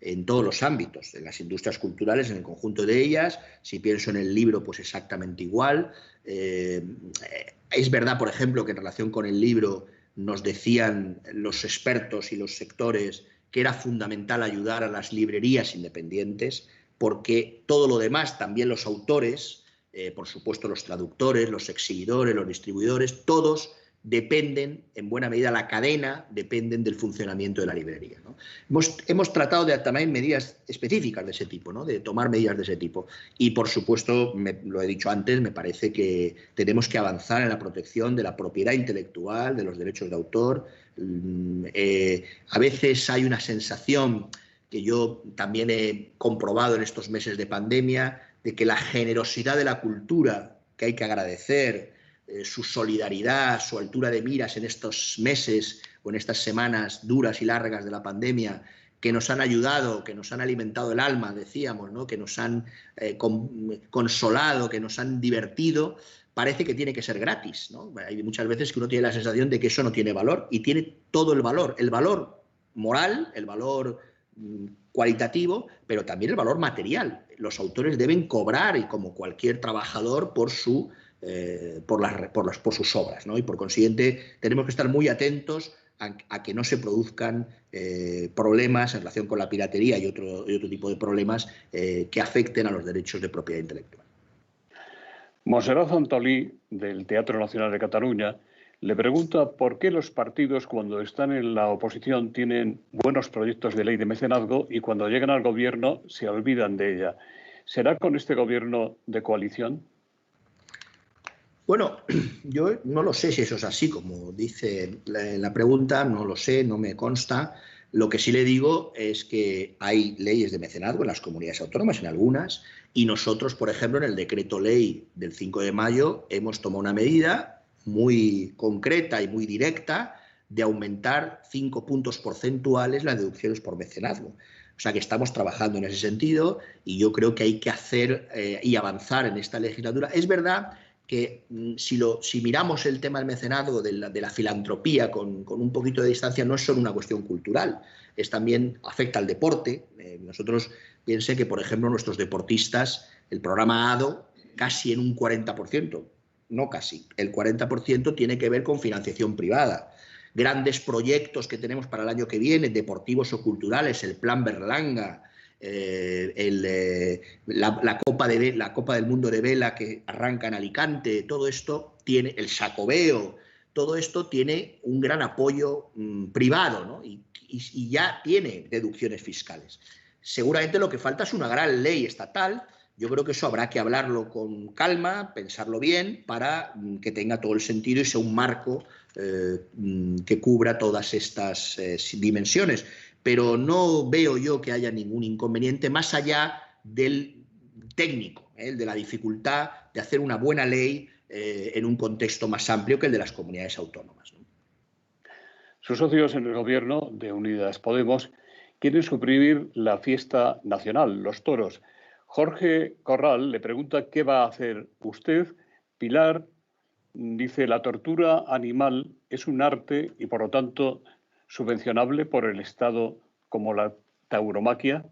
en todos los ámbitos, en las industrias culturales, en el conjunto de ellas. Si pienso en el libro, pues exactamente igual. Es verdad, por ejemplo, que en relación con el libro nos decían los expertos y los sectores que era fundamental ayudar a las librerías independientes, porque todo lo demás, también los autores, por supuesto los traductores, los exhibidores, los distribuidores, todos dependen, en buena medida la cadena, dependen del funcionamiento de la librería, ¿no? Hemos tratado de tomar medidas específicas de ese tipo, ¿no? De tomar medidas de ese tipo. Y por supuesto, lo he dicho antes, me parece que tenemos que avanzar en la protección de la propiedad intelectual, de los derechos de autor. A veces hay una sensación que yo también he comprobado en estos meses de pandemia, de que la generosidad de la cultura, que hay que agradecer, su solidaridad, su altura de miras en estos meses o en estas semanas duras y largas de la pandemia, que nos han ayudado, que nos han alimentado el alma, decíamos, ¿no? Que nos han consolado, que nos han divertido, parece que tiene que ser gratis, ¿no? Hay muchas veces que uno tiene la sensación de que eso no tiene valor, y tiene todo el valor moral, el valor cualitativo, pero también el valor material. Los autores deben cobrar, y como cualquier trabajador, por sus obras, ¿no? Y por consiguiente tenemos que estar muy atentos a que no se produzcan problemas en relación con la piratería y otro tipo de problemas que afecten a los derechos de propiedad intelectual. Montserrat Antolí, del Teatro Nacional de Cataluña, le pregunta por qué los partidos, cuando están en la oposición, tienen buenos proyectos de ley de mecenazgo y cuando llegan al gobierno se olvidan de ella. ¿Será con este gobierno de coalición? Bueno, yo no lo sé si eso es así, como dice la pregunta, no lo sé, no me consta. Lo que sí le digo es que hay leyes de mecenazgo en las comunidades autónomas, en algunas, y nosotros, por ejemplo, en el decreto ley del 5 de mayo hemos tomado una medida muy concreta y muy directa de aumentar 5 puntos porcentuales las deducciones por mecenazgo. O sea que estamos trabajando en ese sentido y yo creo que hay que hacer y avanzar en esta legislatura. Es verdad que si miramos el tema del mecenazgo, de la filantropía con un poquito de distancia, no es solo una cuestión cultural, es también afecta al deporte. Nosotros piense que, por ejemplo, nuestros deportistas, el programa ADO, casi en un 40%, no casi, el 40% tiene que ver con financiación privada. Grandes proyectos que tenemos para el año que viene, deportivos o culturales, el Plan Berlanga, la Copa del Mundo de Vela que arranca en Alicante, todo esto tiene, el Xacobeo, todo esto tiene un gran apoyo privado, ¿no? y ya tiene deducciones fiscales. Seguramente lo que falta es una gran ley estatal. Yo creo que eso habrá que hablarlo con calma, pensarlo bien, para que tenga todo el sentido y sea un marco que cubra todas estas dimensiones. Pero no veo yo que haya ningún inconveniente más allá del técnico, de la dificultad de hacer una buena ley en un contexto más amplio que el de las comunidades autónomas, ¿no? Sus socios en el gobierno de Unidas Podemos quieren suprimir la fiesta nacional, los toros. Jorge Corral le pregunta qué va a hacer usted. Pilar dice, la tortura animal es un arte y, por lo tanto, subvencionable por el Estado como la tauromaquia.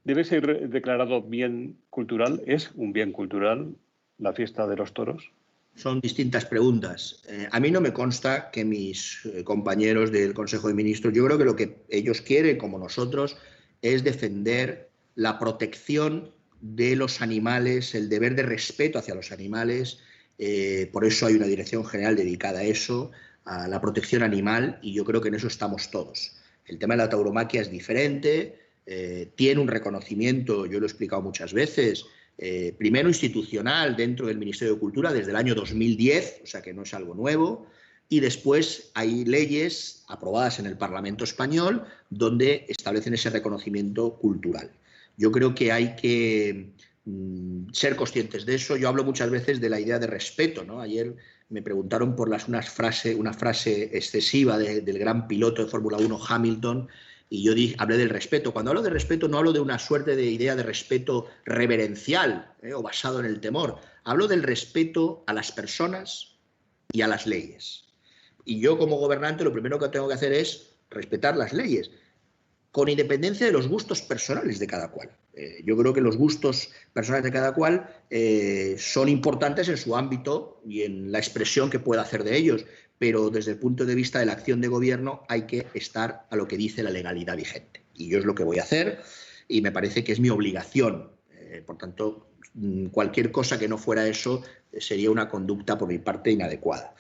¿Debe ser declarado bien cultural? ¿Es un bien cultural la fiesta de los toros? Son distintas preguntas. A mí no me consta que mis compañeros del Consejo de Ministros, yo creo que lo que ellos quieren, como nosotros, es defender la protección de los animales, el deber de respeto hacia los animales. Por eso hay una dirección general dedicada a eso, a la protección animal, y yo creo que en eso estamos todos. El tema de la tauromaquia es diferente, tiene un reconocimiento, yo lo he explicado muchas veces, primero institucional dentro del Ministerio de Cultura desde el año 2010, o sea que no es algo nuevo, y después hay leyes aprobadas en el Parlamento español donde establecen ese reconocimiento cultural. Yo creo que hay que ser conscientes de eso. Yo hablo muchas veces de la idea de respeto, ¿no? Ayer me preguntaron por una frase excesiva del gran piloto de Fórmula 1 Hamilton, y yo hablé del respeto. Cuando hablo de respeto no hablo de una suerte de idea de respeto reverencial o basado en el temor. Hablo del respeto a las personas y a las leyes. Y yo como gobernante lo primero que tengo que hacer es respetar las leyes, con independencia de los gustos personales de cada cual. Yo creo que los gustos personales de cada cual son importantes en su ámbito y en la expresión que pueda hacer de ellos, pero desde el punto de vista de la acción de gobierno hay que estar a lo que dice la legalidad vigente. Y yo es lo que voy a hacer y me parece que es mi obligación. Por tanto, cualquier cosa que no fuera eso sería una conducta por mi parte inadecuada.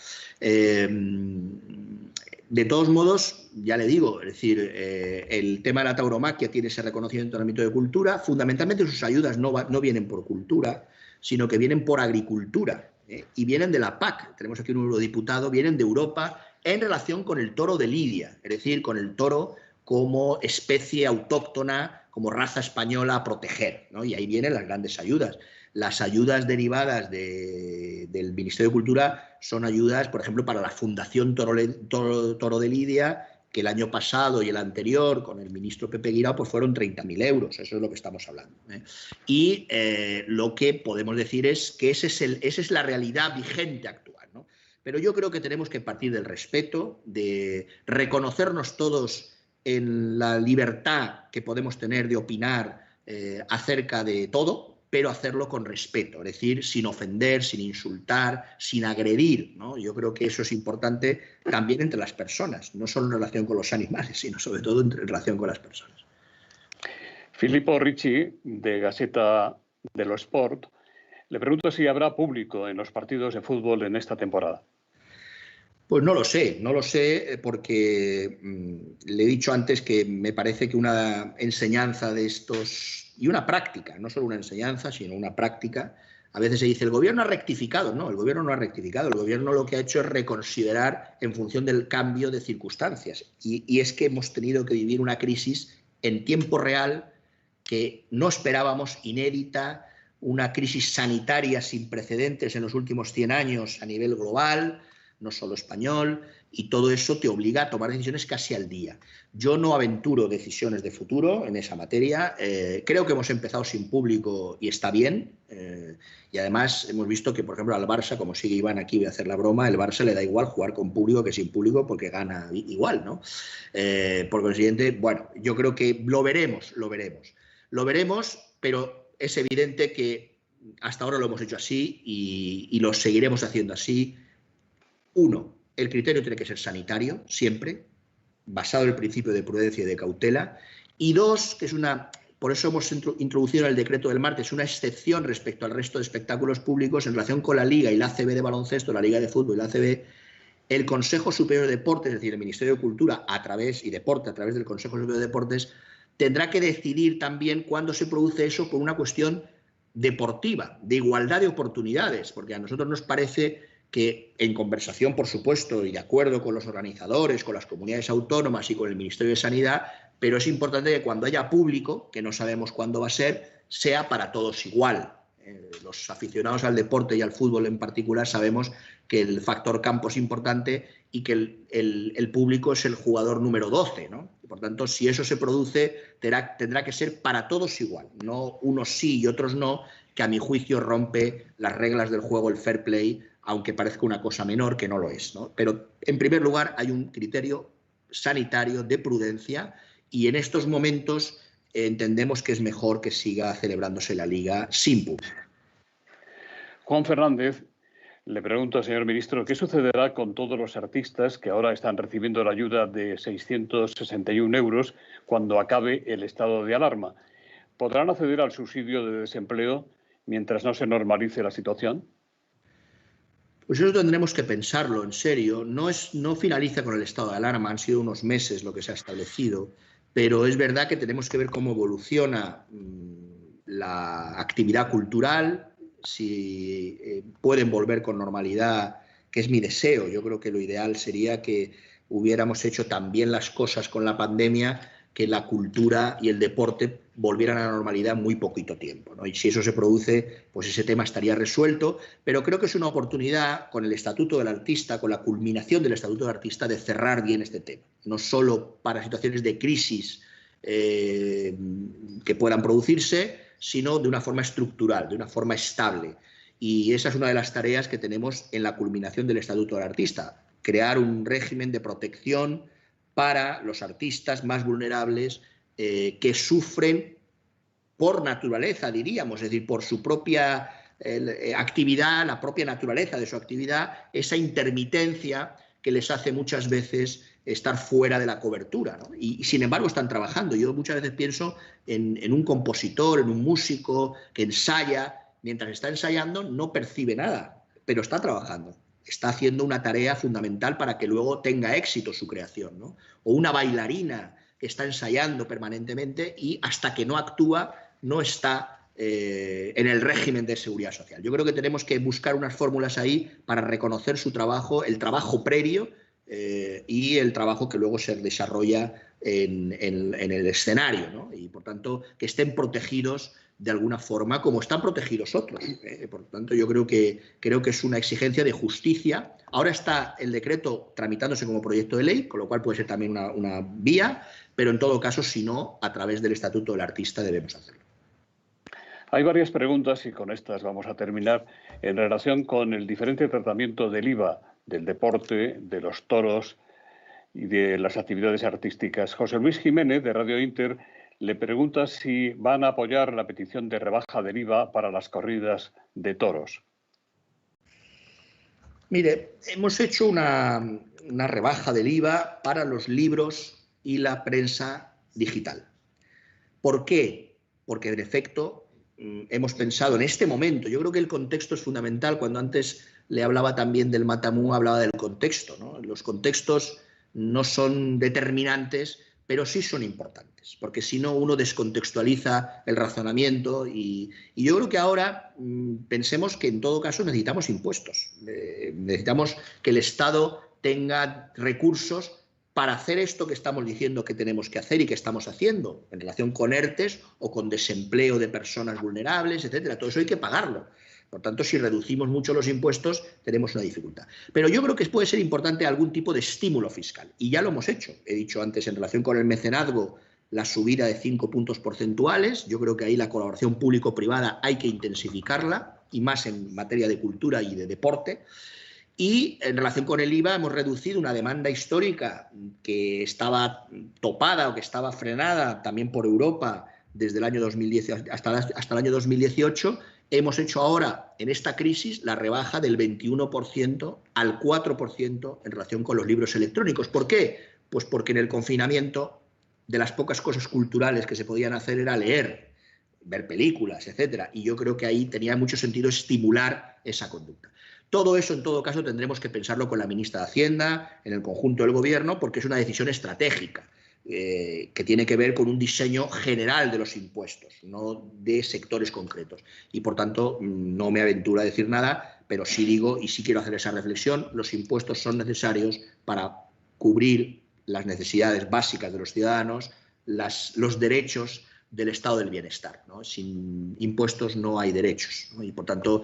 De todos modos, ya le digo, es decir, el tema de la tauromaquia tiene ese reconocimiento en el ámbito de cultura. Fundamentalmente sus ayudas no vienen por cultura, sino que vienen por agricultura, y vienen de la PAC. Tenemos aquí un eurodiputado, vienen de Europa en relación con el toro de Lidia, es decir, con el toro como especie autóctona, como raza española a proteger, ¿no? Y ahí vienen las grandes ayudas. Las ayudas derivadas del Ministerio de Cultura son ayudas, por ejemplo, para la Fundación Toro de Lidia, que el año pasado y el anterior, con el ministro Pepe Guirao, pues fueron 30.000 euros. Eso es lo que estamos hablando. Y lo que podemos decir es que esa es la realidad vigente actual, ¿no? Pero yo creo que tenemos que partir del respeto, de reconocernos todos en la libertad que podemos tener de opinar acerca de todo, pero hacerlo con respeto, es decir, sin ofender, sin insultar, sin agredir, ¿no? Yo creo que eso es importante también entre las personas, no solo en relación con los animales, sino sobre todo en relación con las personas. Filippo Ricci, de Gaceta dello Sport, le pregunto si habrá público en los partidos de fútbol en esta temporada. Pues no lo sé porque le he dicho antes que me parece que una enseñanza de estos, y una práctica, no solo una enseñanza, sino una práctica, a veces se dice el gobierno ha rectificado. No, el gobierno no ha rectificado, el gobierno lo que ha hecho es reconsiderar en función del cambio de circunstancias. Y es que hemos tenido que vivir una crisis en tiempo real que no esperábamos, inédita, una crisis sanitaria sin precedentes en los últimos 100 años a nivel global, no solo español, y todo eso te obliga a tomar decisiones casi al día. Yo no aventuro decisiones de futuro en esa materia. Creo que hemos empezado sin público y está bien. Y además hemos visto que, por ejemplo, al Barça, como sigue Iván aquí, voy a hacer la broma, el Barça le da igual jugar con público que sin público porque gana igual, ¿no? Por consiguiente, bueno, yo creo que lo veremos, pero es evidente que hasta ahora lo hemos hecho así y lo seguiremos haciendo así. Uno, el criterio tiene que ser sanitario, siempre, basado en el principio de prudencia y de cautela. Y dos, que es por eso hemos introducido en el decreto del martes una excepción respecto al resto de espectáculos públicos en relación con la Liga y la ACB de baloncesto, la Liga de fútbol y la ACB. El Consejo Superior de Deportes, es decir, el Ministerio de Cultura a través del Consejo Superior de Deportes, tendrá que decidir también cuándo se produce eso por una cuestión deportiva, de igualdad de oportunidades, porque a nosotros nos parece que en conversación, por supuesto, y de acuerdo con los organizadores, con las comunidades autónomas y con el Ministerio de Sanidad, pero es importante que cuando haya público, que no sabemos cuándo va a ser, sea para todos igual. Los aficionados al deporte y al fútbol en particular sabemos que el factor campo es importante y que el público es el jugador número 12, ¿no? por tanto, si eso se produce, tendrá que ser para todos igual, no unos sí y otros no, que a mi juicio rompe las reglas del juego, el fair play, aunque parezca una cosa menor, que no lo es, ¿no? Pero, en primer lugar, hay un criterio sanitario de prudencia y en estos momentos entendemos que es mejor que siga celebrándose la Liga sin público. Juan Fernández le pregunto al señor ministro qué sucederá con todos los artistas que ahora están recibiendo la ayuda de 661 euros cuando acabe el estado de alarma. ¿Podrán acceder al subsidio de desempleo mientras no se normalice la situación? Pues eso tendremos que pensarlo en serio. No finaliza con el estado de alarma, han sido unos meses lo que se ha establecido, pero es verdad que tenemos que ver cómo evoluciona la actividad cultural, si pueden volver con normalidad, que es mi deseo. Yo creo que lo ideal sería que hubiéramos hecho tan bien las cosas con la pandemia que la cultura y el deporte volvieran a la normalidad en muy poquito tiempo, ¿no? Y si eso se produce, pues ese tema estaría resuelto, pero creo que es una oportunidad con el Estatuto del Artista, con la culminación del Estatuto del Artista, de cerrar bien este tema, no solo para situaciones de crisis que puedan producirse, sino de una forma estructural, de una forma estable. Y esa es una de las tareas que tenemos en la culminación del Estatuto del Artista, crear un régimen de protección para los artistas más vulnerables que sufren por naturaleza, diríamos, es decir, por su propia actividad, la propia naturaleza de su actividad, esa intermitencia que les hace muchas veces estar fuera de la cobertura, ¿no? Y sin embargo están trabajando. Yo muchas veces pienso en un compositor, en un músico que ensaya, mientras está ensayando no percibe nada, pero está trabajando. Está haciendo una tarea fundamental para que luego tenga éxito su creación, ¿no? O una bailarina que está ensayando permanentemente y hasta que no actúa no está en el régimen de seguridad social. Yo creo que tenemos que buscar unas fórmulas ahí para reconocer su trabajo, el trabajo previo y el trabajo que luego se desarrolla en el escenario, ¿no? Y por tanto que estén protegidos de alguna forma como están protegidos otros. Por lo tanto, yo creo que es una exigencia de justicia. Ahora está el decreto tramitándose como proyecto de ley, con lo cual puede ser también una vía, pero en todo caso, si no, a través del Estatuto del Artista debemos hacerlo. Hay varias preguntas, y con estas vamos a terminar, en relación con el diferente tratamiento del IVA, del deporte, de los toros y de las actividades artísticas. José Luis Jiménez, de Radio Inter, le pregunta si van a apoyar la petición de rebaja del IVA para las corridas de toros. Mire, hemos hecho una rebaja del IVA para los libros y la prensa digital. ¿Por qué? Porque, en efecto, hemos pensado en este momento, yo creo que el contexto es fundamental. Cuando antes le hablaba también del Matamú, hablaba del contexto, ¿no? Los contextos no son determinantes, pero sí son importantes, porque si no uno descontextualiza el razonamiento y yo creo que ahora pensemos que en todo caso necesitamos impuestos, necesitamos que el Estado tenga recursos para hacer esto que estamos diciendo que tenemos que hacer y que estamos haciendo en relación con ERTES o con desempleo de personas vulnerables, etcétera. Todo eso hay que pagarlo. Por tanto, si reducimos mucho los impuestos, tenemos una dificultad. Pero yo creo que puede ser importante algún tipo de estímulo fiscal. Y ya lo hemos hecho. He dicho antes, en relación con el mecenazgo, la subida de 5 puntos porcentuales. Yo creo que ahí la colaboración público-privada hay que intensificarla, y más en materia de cultura y de deporte. Y en relación con el IVA hemos reducido una demanda histórica que estaba topada o que estaba frenada también por Europa desde el año 2010 hasta el año 2018. Hemos hecho ahora, en esta crisis, la rebaja del 21% al 4% en relación con los libros electrónicos. ¿Por qué? Pues porque en el confinamiento, de las pocas cosas culturales que se podían hacer era leer, ver películas, etcétera. Y yo creo que ahí tenía mucho sentido estimular esa conducta. Todo eso, en todo caso, tendremos que pensarlo con la ministra de Hacienda, en el conjunto del Gobierno, porque es una decisión estratégica. Que tiene que ver con un diseño general de los impuestos, no de sectores concretos. Y, por tanto, no me aventuro a decir nada, pero sí digo, y sí quiero hacer esa reflexión, los impuestos son necesarios para cubrir las necesidades básicas de los ciudadanos, los derechos del estado del bienestar, ¿no? Sin impuestos no hay derechos, ¿no? Y, por tanto,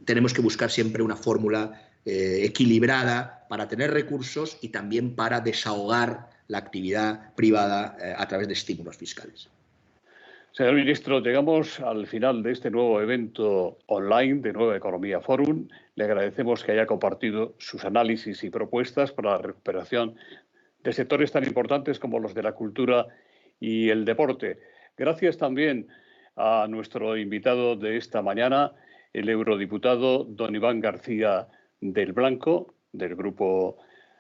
tenemos que buscar siempre una fórmula equilibrada para tener recursos y también para desahogar la actividad privada a través de estímulos fiscales. Señor ministro, llegamos al final de este nuevo evento online de Nueva Economía Forum. Le agradecemos que haya compartido sus análisis y propuestas para la recuperación de sectores tan importantes como los de la cultura y el deporte. Gracias también a nuestro invitado de esta mañana, el eurodiputado don Iván García del Blanco, del Grupo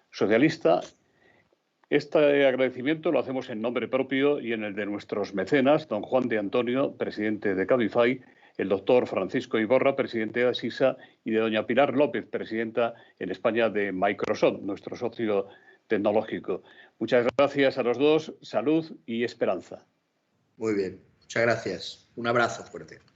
Socialista. Este agradecimiento lo hacemos en nombre propio y en el de nuestros mecenas, don Juan de Antonio, presidente de Cabify, el doctor Francisco Iborra, presidente de Asisa, y de doña Pilar López, presidenta en España de Microsoft, nuestro socio tecnológico. Muchas gracias a los dos, salud y esperanza. Muy bien, muchas gracias. Un abrazo fuerte.